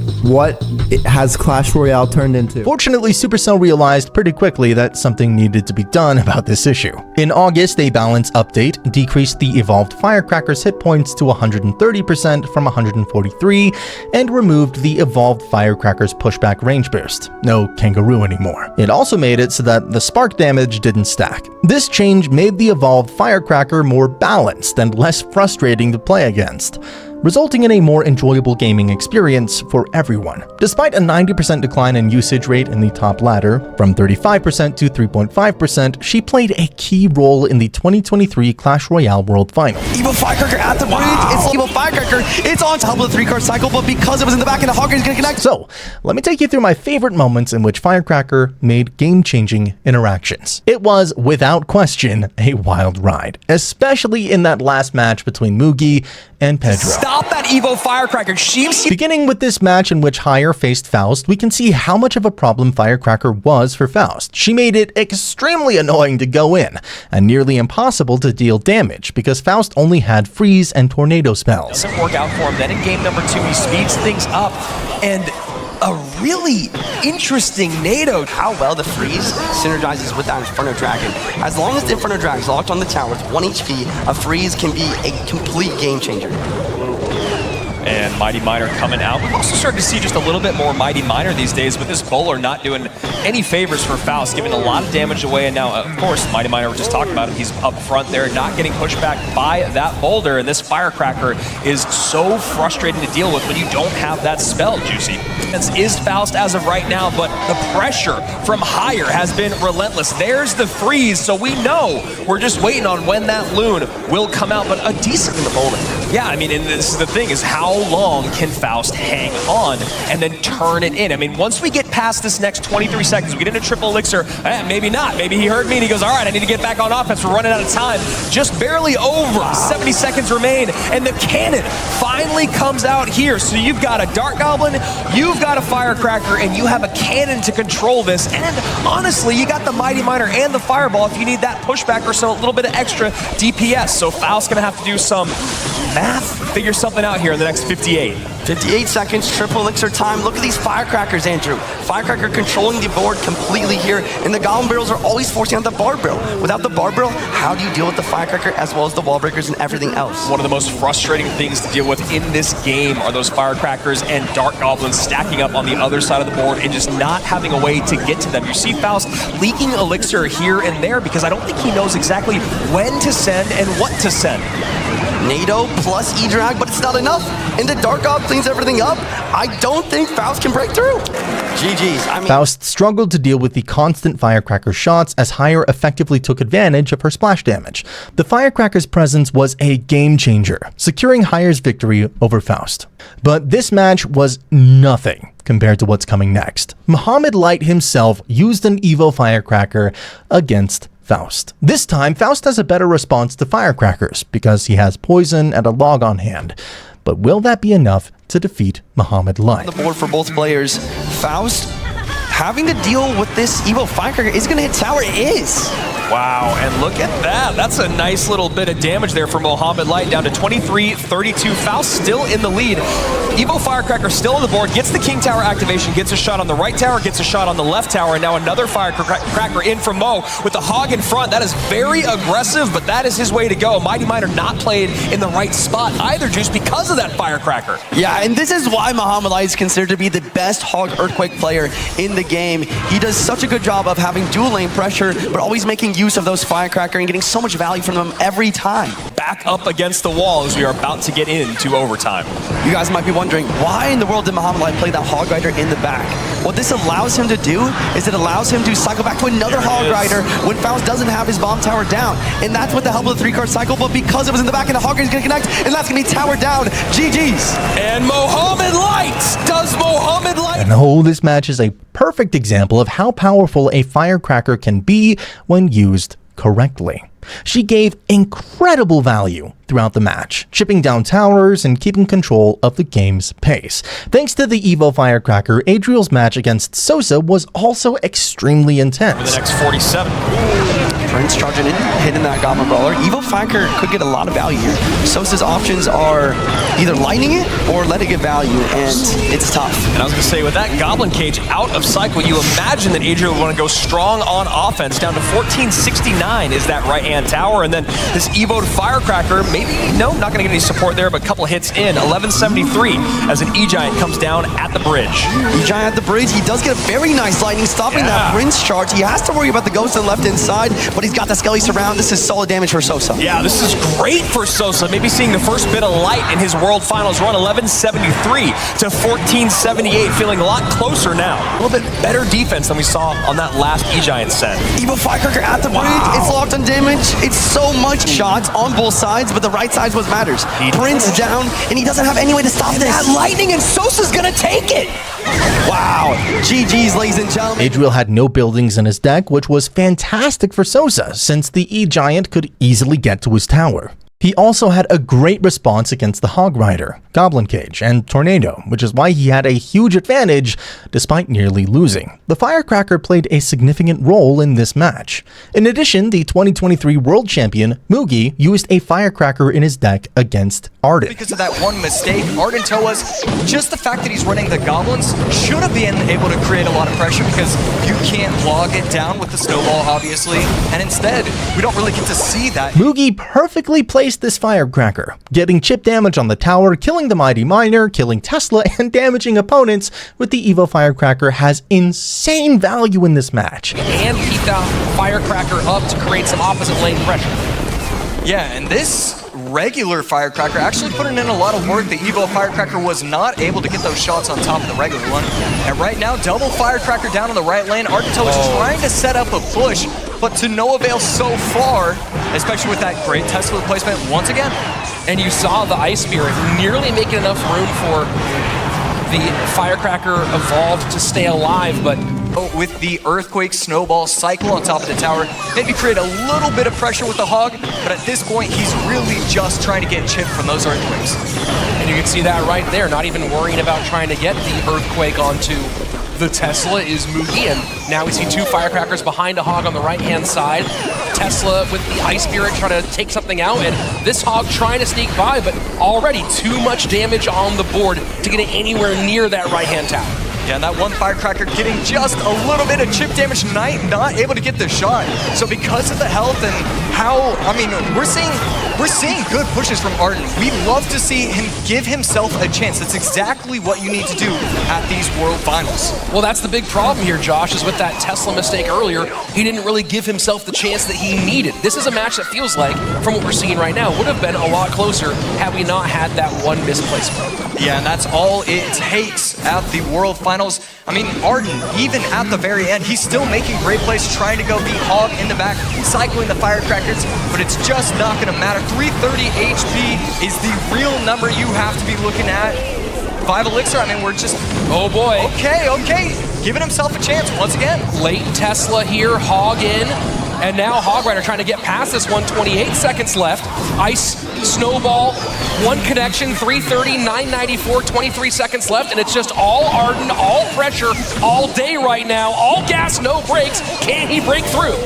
it has Clash Royale turned into? Fortunately, Supercell realized pretty quickly that something needed to be done about this issue. In August, a balance update decreased the evolved Firecracker's hit points to 130% from 143 and removed the evolved Firecracker's pushback range boost. No kangaroo anymore. It also made it so that the spark damage didn't stack. This change made the evolved Firecracker more balanced and less frustrating to play against, resulting in a more enjoyable gaming experience for everyone. Despite a 90% decline in usage rate in the top ladder, from 35% to 3.5%, she played a key role in the 2023 Clash Royale World Final. Evil Firecracker at the bridge. It's Evil Firecracker. It's on top of the 3-card cycle, but because it was in the back of the Hawker, he's going to connect. So, let me take you through my favorite moments in which Firecracker made game-changing interactions. It was, without question, a wild ride, especially in that last match between Mugi and Pedro. Stop that Evo Firecracker. Beginning with this match in which Higher faced Faust, we can see how much of a problem Firecracker was for Faust. She made it extremely annoying to go in, and nearly impossible to deal damage, because Faust only had freeze and tornado spells. Doesn't work out for him. Then in game number 2, he speeds things up, and a really interesting NATO. How well the freeze synergizes with that Inferno Dragon. As long as the Inferno Dragon is locked on the tower with 1 HP, a freeze can be a complete game changer. And Mighty Miner coming out. We've also started to see just a little bit more Mighty Miner these days, with this bowler not doing any favors for Faust, giving a lot of damage away. And now, of course, Mighty Miner, we're just talking about him, he's up front there, not getting pushed back by that boulder. And this Firecracker is so frustrating to deal with when you don't have that spell, Juicy. This is Faust as of right now, but the pressure from Higher has been relentless. There's the freeze, so we know we're just waiting on when that loon will come out, but a decent in the boulder. Yeah, I mean, and this is the thing, is how long can Faust hang on and then turn it in? I mean, once we get past this next 23 seconds, we get into triple elixir, maybe not. Maybe he heard me and he goes, all right, I need to get back on offense. We're running out of time. Just barely over. 70 seconds remain, and the cannon finally comes out here. So you've got a Dark Goblin, you've got a Firecracker, and you have a cannon to control this. And honestly, you got the Mighty Miner and the Fireball if you need that pushback or so, a little bit of extra DPS. So Faust's gonna have to do some math, figure something out here in the next 58. 58 seconds, triple elixir time. Look at these Firecrackers, Andrew. Firecracker controlling the board completely here, and the Goblin Barrels are always forcing out the Bard Barrel. Without the Bard Barrel, how do you deal with the Firecracker as well as the Wall Breakers and everything else? One of the most frustrating things to deal with in this game are those Firecrackers and Dark Goblins stacking up on the other side of the board and just not having a way to get to them. You see Faust leaking elixir here and there because I don't think he knows exactly when to send and what to send. NATO plus E-Drag, but it's not enough. And the Dark Orb cleans everything up. I don't think Faust can break through. GG's. I mean, Faust struggled to deal with the constant Firecracker shots as Hire effectively took advantage of her splash damage. The Firecracker's presence was a game changer, securing Hire's victory over Faust. But this match was nothing compared to what's coming next. Muhammad Light himself used an Evo Firecracker against Faust. This time, Faust has a better response to Firecrackers because he has poison and a log on hand. But will that be enough to defeat Muhammad Light? the board for both players. Faust having to deal with this Evo Firecracker is going to hit tower. It is. Wow, and look at that. That's a nice little bit of damage there for Muhammad Light, down to 23-32. Faust still in the lead. Evo Firecracker still on the board, gets the King Tower activation, gets a shot on the right tower, gets a shot on the left tower, and now another Firecracker in from Mo with the Hog in front. That is very aggressive, but that is his way to go. Mighty Miner not played in the right spot either, Juice, because of that Firecracker. Yeah, and this is why Muhammad Light is considered to be the best Hog Earthquake player in the game. He does such a good job of having dual lane pressure, but always making use of those Firecracker and getting so much value from them every time. Back up against the wall as we are about to get into overtime. You guys might be wondering, why in the world did Muhammad Light play that Hog Rider in the back? What this allows him to do is it allows him to cycle back to another Hog Rider when Faust doesn't have his bomb tower down. And that's with the help of the 3-card cycle, but because it was in the back and the Hog Rider is going to connect, and that's going to be tower down. GG's. And Muhammad Light does Muhammad Light. And oh, this match is a perfect example of how powerful a Firecracker can be when used correctly. She gave incredible value throughout the match, chipping down towers and keeping control of the game's pace. Thanks to the Evo Firecracker, Adriel's match against Sosa was also extremely intense. For the next 47. Prince charging in, hitting that Goblin Brawler. Evo Firecracker could get a lot of value here. Sosa's options are either lightning it or let it get value, and it's tough. And I was going to say, with that Goblin Cage out of cycle, you imagine that Adriel would want to go strong on offense. Down to 1469 is that right-hand tower, and then this Evo Firecracker, maybe, no, not going to get any support there, but a couple hits in. 1173 as an E-Giant comes down at the bridge. E-Giant at the bridge, he does get a very nice lightning, stopping that Prince charge. He has to worry about the ghost on the left-hand side, but he's got the Skelly Surround. This is solid damage for Sosa. Yeah, this is great for Sosa. Maybe seeing the first bit of light in his World Finals run. 1173 to 1478, feeling a lot closer now. A little bit better defense than we saw on that last E-Giant set. Evo Firecracker at the bridge. It's locked on damage. It's so much shots on both sides, but the right side is what matters. Prince down, and he doesn't have any way to stop this. That lightning, and Sosa's gonna take it. Wow. GG's, ladies and gentlemen. Adriel had no buildings in his deck, which was fantastic for Sosa, since the E-Giant could easily get to his tower. He also had a great response against the Hog Rider, Goblin Cage, and Tornado, which is why he had a huge advantage despite nearly losing. The Firecracker played a significant role in this match. In addition, the 2023 World Champion, Mugi, used a Firecracker in his deck against Arden. Because of that one mistake, Arden Toa's, just the fact that he's running the Goblins should have been able to create a lot of pressure because you can't log it down with the snowball, obviously, and instead, we don't really get to see that. Mugi perfectly placed this Firecracker, getting chip damage on the tower, killing the Mighty Miner, killing Tesla, and damaging opponents with the Evo Firecracker has insane value in this match. And keep that Firecracker up to create some opposite lane pressure. Yeah, and this regular Firecracker actually putting in a lot of work. The Evo Firecracker was not able to get those shots on top of the regular one. And right now, double Firecracker down in the right lane. ARCTO is trying to set up a push, but to no avail so far, especially with that great Tesla placement once again. And you saw the Ice Spirit nearly making enough room for the Firecracker evolved to stay alive, but with the Earthquake Snowball cycle on top of the tower, maybe create a little bit of pressure with the Hog, but at this point, he's really just trying to get chipped from those Earthquakes. And you can see that right there, not even worrying about trying to get the Earthquake onto the Tesla is Mugi, and now we see two Firecrackers behind a Hog on the right-hand side. Tesla with the Ice Spirit trying to take something out, and this Hog trying to sneak by, but already too much damage on the board to get it anywhere near that right-hand tower. Yeah, and that one Firecracker getting just a little bit of chip damage, not able to get the shot. So because of the health and how, I mean, we're seeing good pushes from Arden. We'd love to see him give himself a chance. That's exactly what you need to do at these World Finals. Well, that's the big problem here, Josh, is with that Tesla mistake earlier, he didn't really give himself the chance that he needed. This is a match that feels like, from what we're seeing right now, would have been a lot closer had we not had that one misplacement. Yeah, and that's all it takes at the World Finals. I mean, Arden, even at the very end, he's still making great plays, trying to go beat Hog in the back, cycling the Firecrackers, but it's just not going to matter. 330 HP is the real number you have to be looking at. 5 Elixir, I mean, we're just... Oh boy. Okay. Giving himself a chance once again. Late Tesla here, Hog in. And now Hog Rider trying to get past this one, 28 seconds left. Ice, Snowball, one connection, 330, 994, 23 seconds left, and it's just all Arden, all pressure, all day right now, all gas, no brakes. Can he break through?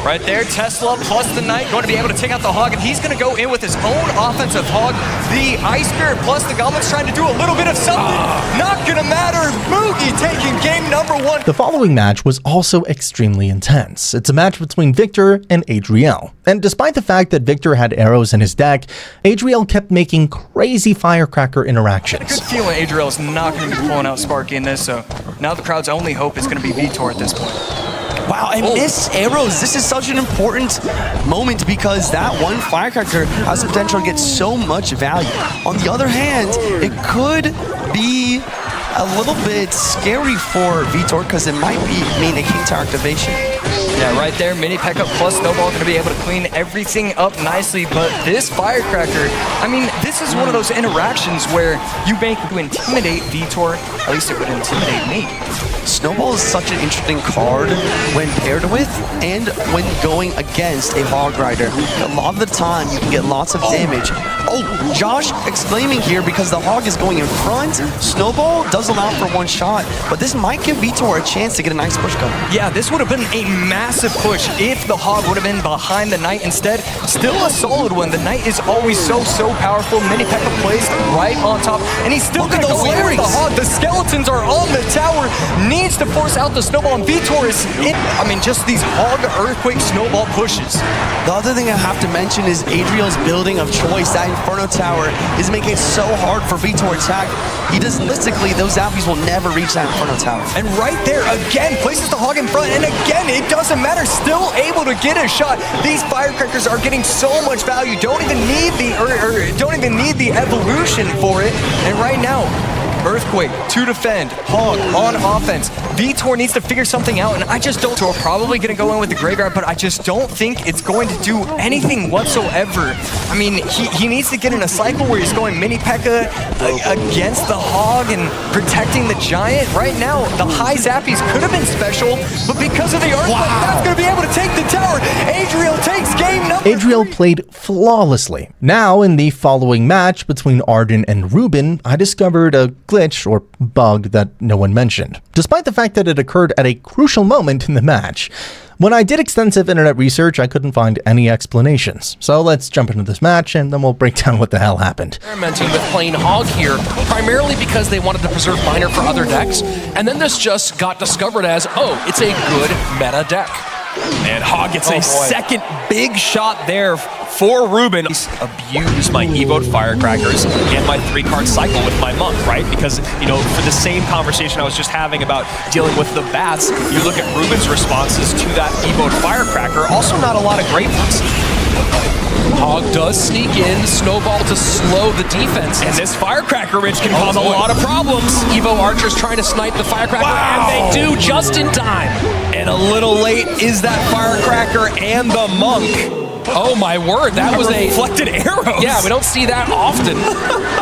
Right there, Tesla plus the Knight going to be able to take out the Hog, and he's going to go in with his own offensive Hog. The Ice Spirit plus the Goblin's trying to do a little bit of something. Not going to matter. Moogie taking game number 1. The following match was also extremely intense. It's a match between Victor and Adriel. And despite the fact that Victor had arrows in his deck, Adriel kept making crazy Firecracker interactions. Good feeling Adriel's not going to be pulling out Sparky in this, so now the crowd's only hope is going to be Vitor at this point. Wow, and missed arrows. This is such an important moment because that one Firecracker has the potential to get so much value. On the other hand, it could be a little bit scary for Vitor because it might mean a King Tower activation. Yeah, right there, Mini P.E.K.K.A plus Snowball going to be able to clean everything up nicely, but this Firecracker, I mean, this is one of those interactions where you make to intimidate Vitor, at least it would intimidate me. Snowball is such an interesting card when paired with and when going against a Hog Rider. A lot of the time, you can get lots of damage. Oh, Josh exclaiming here because the Hog is going in front. Snowball does allow for one shot, but this might give Vitor a chance to get a nice push going. Yeah, this would have been a massive push if the Hog would have been behind the Knight instead. Still a solid one. The Knight is always so powerful. Mini P.E.K.K.A placed right on top, and he's still going to go in with the Hog. The skeletons are on the tower. Needs to force out the Snowball, and Vitor is in. I mean, just these Hog Earthquake Snowball pushes. The other thing I have to mention is Adriel's building of choice. That Inferno Tower is making it so hard for Vitor to attack. He does listically, those Zappies will never reach that Inferno Tower. And right there, again, places the Hog in front, and again, it doesn't matter, still able to get a shot. These Firecrackers are getting so much value, don't even need the evolution for it, and right now, Earthquake to defend, Hog on offense. Vitor needs to figure something out, and I just don't. So we're probably going to go in with the Graveyard, but I just don't think it's going to do anything whatsoever. I mean, he needs to get in a cycle where he's going Mini P.E.K.K.A against the Hog and protecting the Giant. Right now, the high Zappies could have been special, but because of the Earthquake, that's going to be able to take the tower. Adriel takes game number 3. Adriel played flawlessly. Now, in the following match between Arden and Ruben, I discovered a glitch or bug that no one mentioned, despite the fact that it occurred at a crucial moment in the match. When I did extensive internet research, I couldn't find any explanations. So let's jump into this match and then we'll break down what the hell happened. Experimenting with playing Hog here, primarily because they wanted to preserve Miner for other decks, and then this just got discovered as, oh, it's a good meta deck. And Hog gets a second big shot there for Ruben. Abuse my Evoed Firecrackers and my 3-card cycle with my Monk, right? Because, you know, for the same conversation I was just having about dealing with the bats, you look at Ruben's responses to that Evoed Firecracker, also not a lot of great ones. Hog does sneak in, Snowball to slow the defense. And this Firecracker Ridge can cause a lot of problems. Evo Archer's trying to snipe the Firecracker, and they do just in time. And a little late is that Firecracker and the Monk. Oh my word, that was a reflected arrows. Yeah, we don't see that often.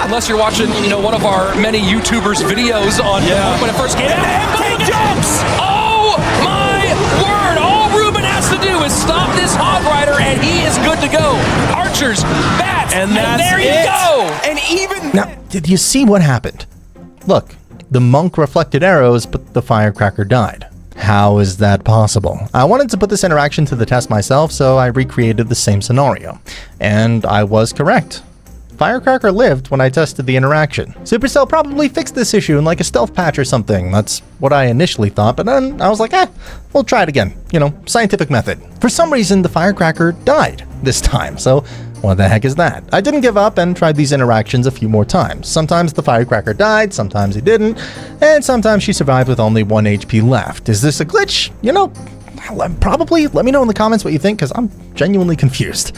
Unless you're watching, you know, one of our many YouTubers' videos on when it first came out. And jumps! Oh my word! All Ruben has to do is stop this Hog Rider and he is good to go. Archers, bats, and there you go! And even now, did you see what happened? Look, the Monk reflected arrows, but the Firecracker died. How is that possible? I wanted to put this interaction to the test myself, so I recreated the same scenario. And I was correct. Firecracker lived when I tested the interaction. Supercell probably fixed this issue in like a stealth patch or something. That's what I initially thought, but then I was like, we'll try it again. You know, scientific method. For some reason, the Firecracker died this time, so what the heck is that? I didn't give up and tried these interactions a few more times. Sometimes the Firecracker died, sometimes he didn't, and sometimes she survived with only 1 HP left. Is this a glitch? You know, probably. Let me know in the comments what you think, because I'm genuinely confused.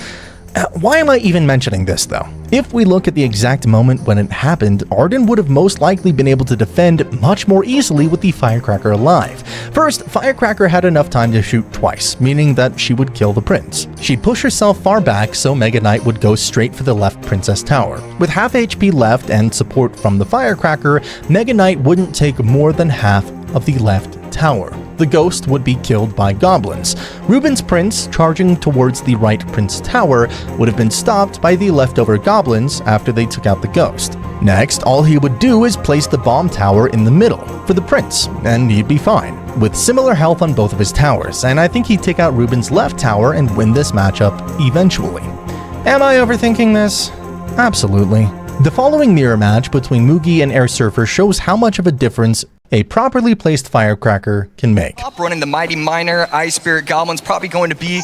Why am I even mentioning this, though? If we look at the exact moment when it happened, Arden would have most likely been able to defend much more easily with the Firecracker alive. First, Firecracker had enough time to shoot twice, meaning that she would kill the prince. She'd push herself far back so Mega Knight would go straight for the left Princess Tower. With half HP left and support from the Firecracker, Mega Knight wouldn't take more than half of the left tower. The ghost would be killed by goblins. Ruben's prince, charging towards the right Prince Tower, would have been stopped by the leftover goblins after they took out the ghost. Next, all he would do is place the bomb tower in the middle for the prince, and he'd be fine, with similar health on both of his towers, and I think he'd take out Ruben's left tower and win this matchup eventually. Am I overthinking this? Absolutely. The following mirror match between Mugi and Air Surfer shows how much of a difference a properly placed Firecracker can make. Running the Mighty Miner, Ice Spirit Goblin's probably going to be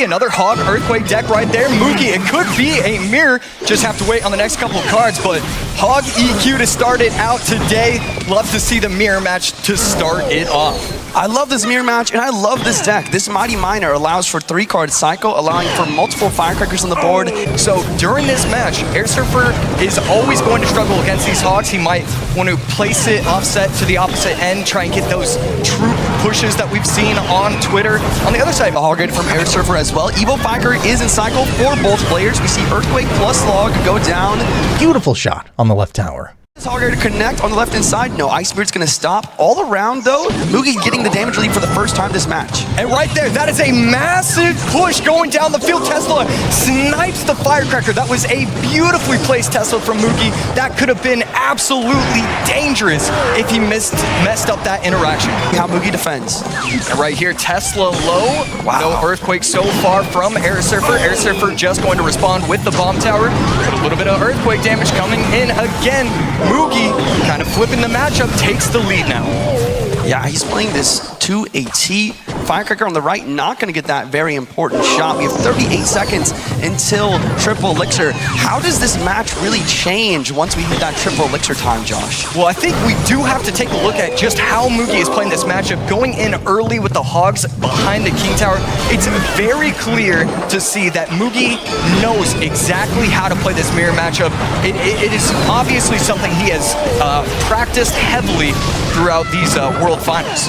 another Hog Earthquake deck right there. Mugi, it could be a mirror, just have to wait on the next couple of cards, but Hog EQ to start it out today. Love to see the mirror match to start it off. I love this mirror match, and I love this deck. This Mighty Miner allows for 3-card cycle, allowing for multiple Firecrackers on the board. So during this match, Air Surfer is always going to struggle against these Hogs. He might want to place it offset to the opposite end, try and get those troop pushes that we've seen on Twitter. On the other side, a Hog Raid from Air Surfer as well. Evo Firecracker is in cycle for both players. We see Earthquake plus Log go down. Beautiful shot on the left tower. Hog Raid to connect on the left-hand side. No, Ice Spirit's gonna stop. All around, though, Mugi getting the damage lead for the first time this match. And right there, that is a massive push going down the field. Tesla snipes the Firecracker. That was a beautifully placed Tesla from Mugi. That could have been absolutely dangerous if he messed up that interaction. How Mugi defends. And right here, Tesla low. Wow. No Earthquake so far from Air Surfer. Air Surfer just going to respond with the bomb tower. But a little bit of Earthquake damage coming in again. Mugi, kind of flipping the matchup, takes the lead now. Yeah, he's playing this to a T. Firecracker on the right, not going to get that very important shot. We have 38 seconds until triple elixir. How does this match really change once we hit that triple elixir time, Josh? Well, I think we do have to take a look at just how Mugi is playing this matchup. Going in early with the Hogs behind the King Tower, it's very clear to see that Mugi knows exactly how to play this mirror matchup. It is obviously something he has practiced heavily throughout these World Finals.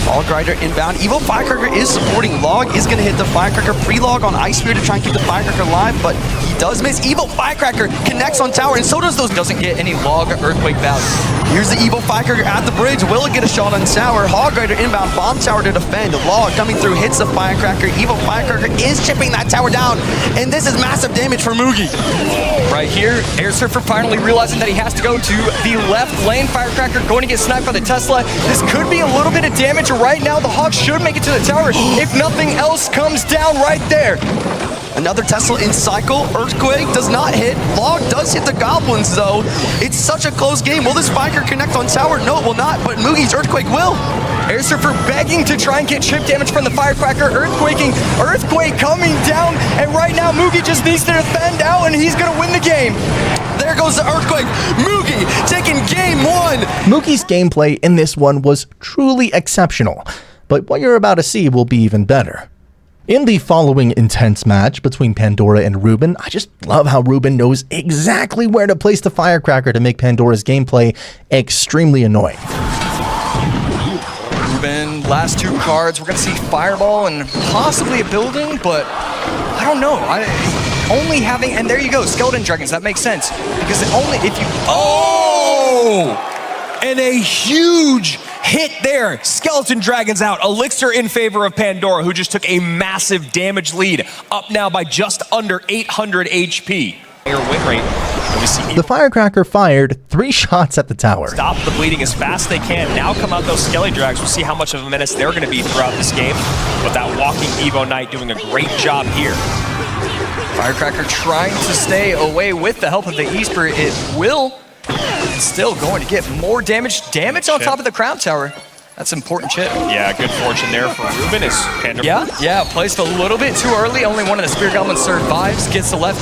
Ball Grinder inbound. Evo Firecracker is supporting Log, is going to hit the Firecracker pre-log on Ice Spirit to try and keep the Firecracker alive, but he does miss. Evo Firecracker connects on tower, and so does those. Doesn't get any Log Earthquake value. Here's the Evo Firecracker at the bridge. Will it get a shot on tower? Hog Rider inbound, bomb tower to defend. Log coming through, hits the Firecracker. Evo Firecracker is chipping that tower down, and this is massive damage for Mugi. Right here, Air Surfer finally realizing that he has to go to the left lane. Firecracker going to get sniped by the Tesla. This could be a little bit of damage right now. The Hawks should make it to the tower if nothing else comes down right there. Another Tesla in cycle. Earthquake does not hit. Log does hit the Goblins, though. It's such a close game. Will this Firecracker connect on tower? No, it will not, but Mugi's Earthquake will. Air Surfer begging to try and get chip damage from the Firecracker. Earthquake coming down, and right now Mugi just needs to defend out, and he's going to win the game. There goes the Earthquake. Mugi taking game one. Mugi's gameplay in this one was truly exceptional, but what you're about to see will be even better. In the following intense match between Pandora and Ruben, I just love how Ruben knows exactly where to place the Firecracker to make Pandora's gameplay extremely annoying. Ruben, last two cards, we're going to see Fireball and possibly a building, but I don't know. Only having, and there you go, Skeleton Dragons, that makes sense. Because only if you, and a huge hit there. Skeleton Dragons out. Elixir in favor of Pandora, who just took a massive damage lead, up now by just under 800 HP. Win rate. The Firecracker fired 3 shots at the tower. Stop the bleeding as fast as they can. Now come out those Skelly Drags. We'll see how much of a menace they're going to be throughout this game. But that walking Evo Knight doing a great job here. Firecracker trying to stay away with the help of the E-Spirit. It will. And still going to get more damage. Damage on top of the Crown Tower. That's important chip. Yeah, good fortune there for Ruben. Is Pandora. Yeah, placed a little bit too early. Only one of the Spear Goblins survives. Gets the left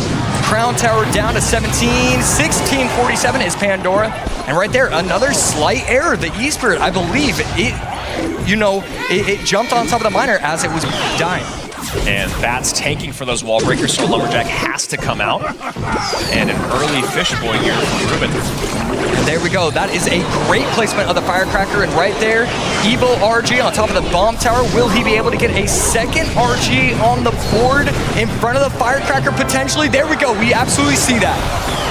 Crown Tower down to 17. 1647 is Pandora. And right there, another slight error. The E-Spirit, I believe, it jumped on top of the miner as it was dying. And Bats tanking for those wall breakers, so Lumberjack has to come out. And an early fishboy here from Ruben. And there we go. That is a great placement of the Firecracker. And right there, Evo RG on top of the bomb tower. Will he be able to get a second RG on the board in front of the Firecracker potentially? There we go. We absolutely see that.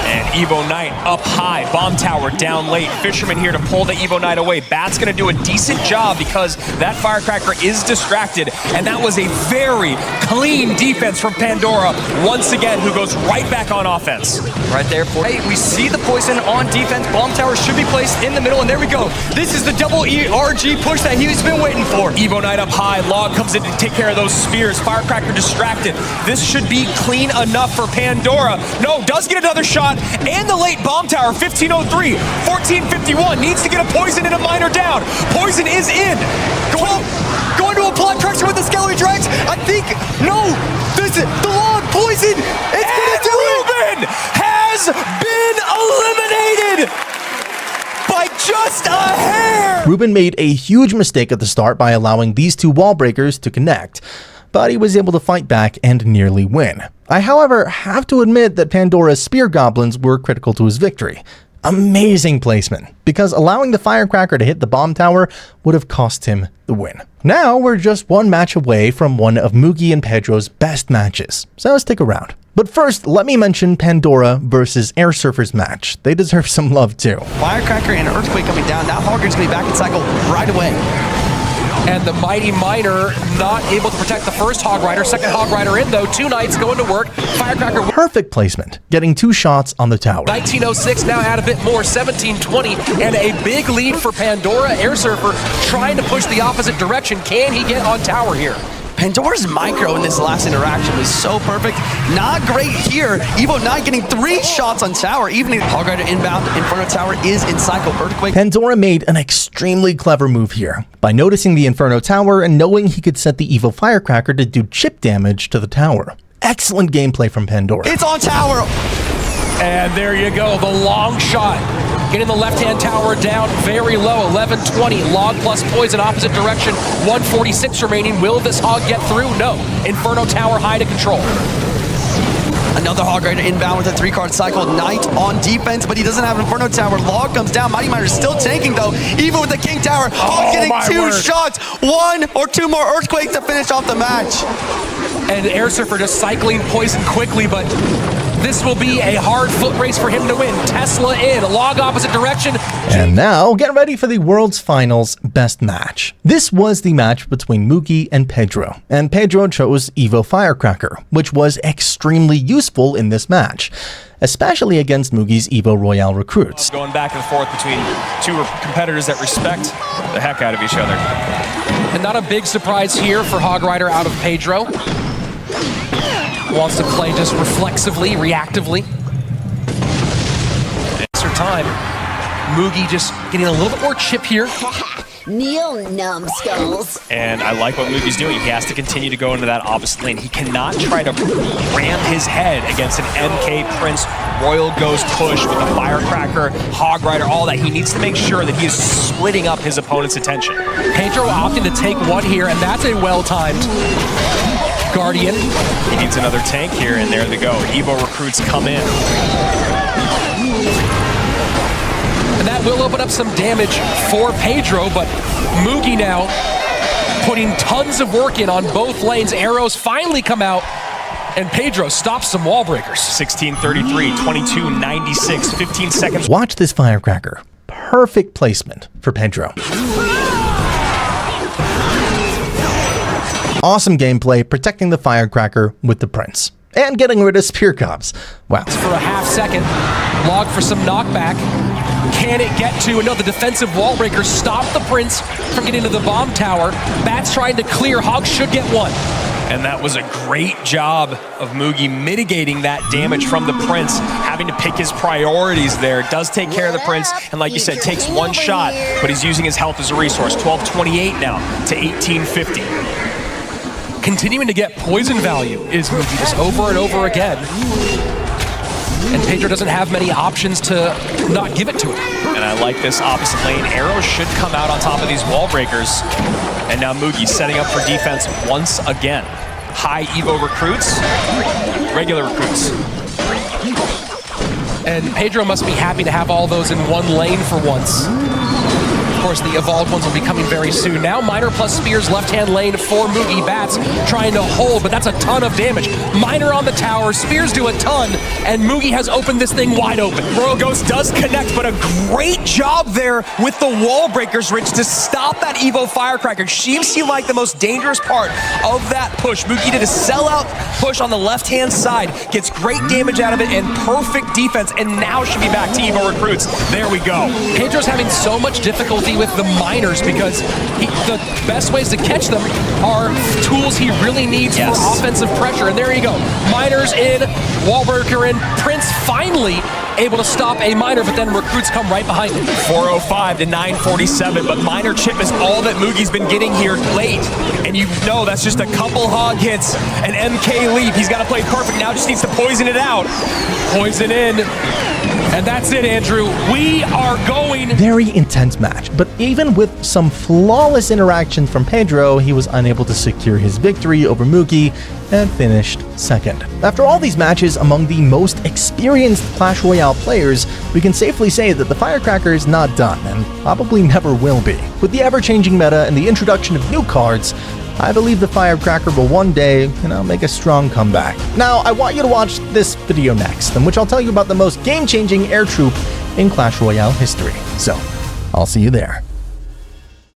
And Evo Knight up high, bomb tower down late. Fisherman here to pull the Evo Knight away. Bat's gonna do a decent job because that Firecracker is distracted, and that was a very clean defense from Pandora, once again, who goes right back on offense. Right there, we see the poison on defense. Bomb tower should be placed in the middle, and there we go. This is the double ERG push that he's been waiting for. Evo Knight up high, Log comes in to take care of those spears. Firecracker distracted. This should be clean enough for Pandora. No, does get another shot. And the late bomb tower, 1503, 1451, needs to get a poison and a miner down. Poison is in. Going to apply pressure with the Skelly Drags. I think, no, this is the Log poison. It's gonna do Ruben has been eliminated by just a hair. Ruben made a huge mistake at the start by allowing these two wall breakers to connect, but he was able to fight back and nearly win. I, however, have to admit that Pandora's Spear Goblins were critical to his victory. Amazing placement, because allowing the Firecracker to hit the bomb tower would have cost him the win. Now we're just one match away from one of Mugi and Pedro's best matches, so stick around. But first, let me mention Pandora versus Air Surfer's match. They deserve some love too. Firecracker and Earthquake coming down. Now Hogrider's going to be back in cycle right away. And the Mighty Miner not able to protect the first Hog Rider. Second Hog Rider in, though. Two Knights going to work. Firecracker. Perfect placement, getting two shots on the tower. 1906, now add a bit more. 1720, and a big lead for Pandora. Air Surfer trying to push the opposite direction. Can he get on tower here? Pandora's micro in this last interaction was so perfect. Not great here. Evo Knight getting 3 shots on tower. Even if Hog Rider inbound in front of tower is in cycle. Earthquake. Pandora made an extremely clever move here by noticing the Inferno Tower and knowing he could set the Evo Firecracker to do chip damage to the tower. Excellent gameplay from Pandora. It's on tower. And there you go, the long shot. Getting the left-hand tower down very low, 1120. Log plus poison, opposite direction, 146 remaining. Will this Hog get through? No. Inferno Tower high to control. Another Hog Rider inbound with a 3-card cycle. Knight on defense, but he doesn't have Inferno Tower. Log comes down. Mighty Miner still tanking, though. Even with the King Tower, Hog getting 2 shots. 1 or 2 more Earthquakes to finish off the match. And Air Surfer just cycling poison quickly, but this will be a hard foot race for him to win. Tesla in, Log opposite direction. And now, get ready for the World's Finals best match. This was the match between Mugi and Pedro, and Pedro chose Evo Firecracker, which was extremely useful in this match, especially against Mugi's Evo Royale recruits. Going back and forth between two competitors that respect the heck out of each other. And not a big surprise here for Hog Rider out of Pedro. Wants to play just reflexively, reactively. Extra time. Mugi just getting a little bit more chip here. Kneel, numbskulls. And I like what Mugi's doing. He has to continue to go into that opposite lane. He cannot try to ram his head against an MK Prince Royal Ghost push with a Firecracker, Hog Rider, all that. He needs to make sure that he is splitting up his opponent's attention. Pedro opting to take one here, and that's a well-timed Guardian. He needs another tank here, and there they go. Evo recruits come in. And that will open up some damage for Pedro, but Mugi now putting tons of work in on both lanes. Arrows finally come out, and Pedro stops some wall breakers. 1633, 2296, 15 seconds. Watch this Firecracker. Perfect placement for Pedro. Awesome gameplay protecting the Firecracker with the Prince. And getting rid of Spear Cobs. Wow. For a half second. Log for some knockback. Can it get to? No, the defensive wall breakers stop the Prince from getting to the bomb tower. Bats trying to clear. Hog should get one. And that was a great job of Mugi mitigating that damage from the Prince, having to pick his priorities there. Does take care of the Prince, and like you said, takes one shot, but he's using his health as a resource. 1228 now to 1850. Continuing to get poison value is Mugi just over and over again. And Pedro doesn't have many options to not give it to him. And I like this opposite lane. Arrows should come out on top of these wall breakers. And now Mugi setting up for defense once again. High Evo recruits, regular recruits. And Pedro must be happy to have all those in one lane for once. Of course, the evolved ones will be coming very soon. Now Miner plus Spears left-hand lane for Mugi. Bats trying to hold, but that's a ton of damage. Miner on the tower, Spears do a ton, and Mugi has opened this thing wide open. Royal Ghost does connect, but a great job there with the wall breakers, Rich, to stop that Evo Firecracker. She seemed like the most dangerous part of that push. Mugi did a sellout push on the left-hand side, gets great damage out of it, and perfect defense, and now should be back to Evo recruits. There we go. Pedro's having so much difficulty with the miners because the best ways to catch them are tools he really needs for offensive pressure. And there you go. Miners in, Wallbreaker in, Prince finally able to stop a miner, but then recruits come right behind him. 405 to 947, but miner chip is all that Mugi's been getting here late. And you know that's just a couple hog hits, an MK leap. He's got to play perfect now, just needs to poison it out. Poison in. And that's it, Andrew. We are going. Very intense match, but even with some flawless interaction from Pedro, he was unable to secure his victory over Mugi and finished second. After all these matches among the most experienced Clash Royale players, we can safely say that the Firecracker is not done and probably never will be. With the ever-changing meta and the introduction of new cards, I believe the Firecracker will one day, make a strong comeback. Now, I want you to watch this video next, in which I'll tell you about the most game-changing air troop in Clash Royale history. So, I'll see you there.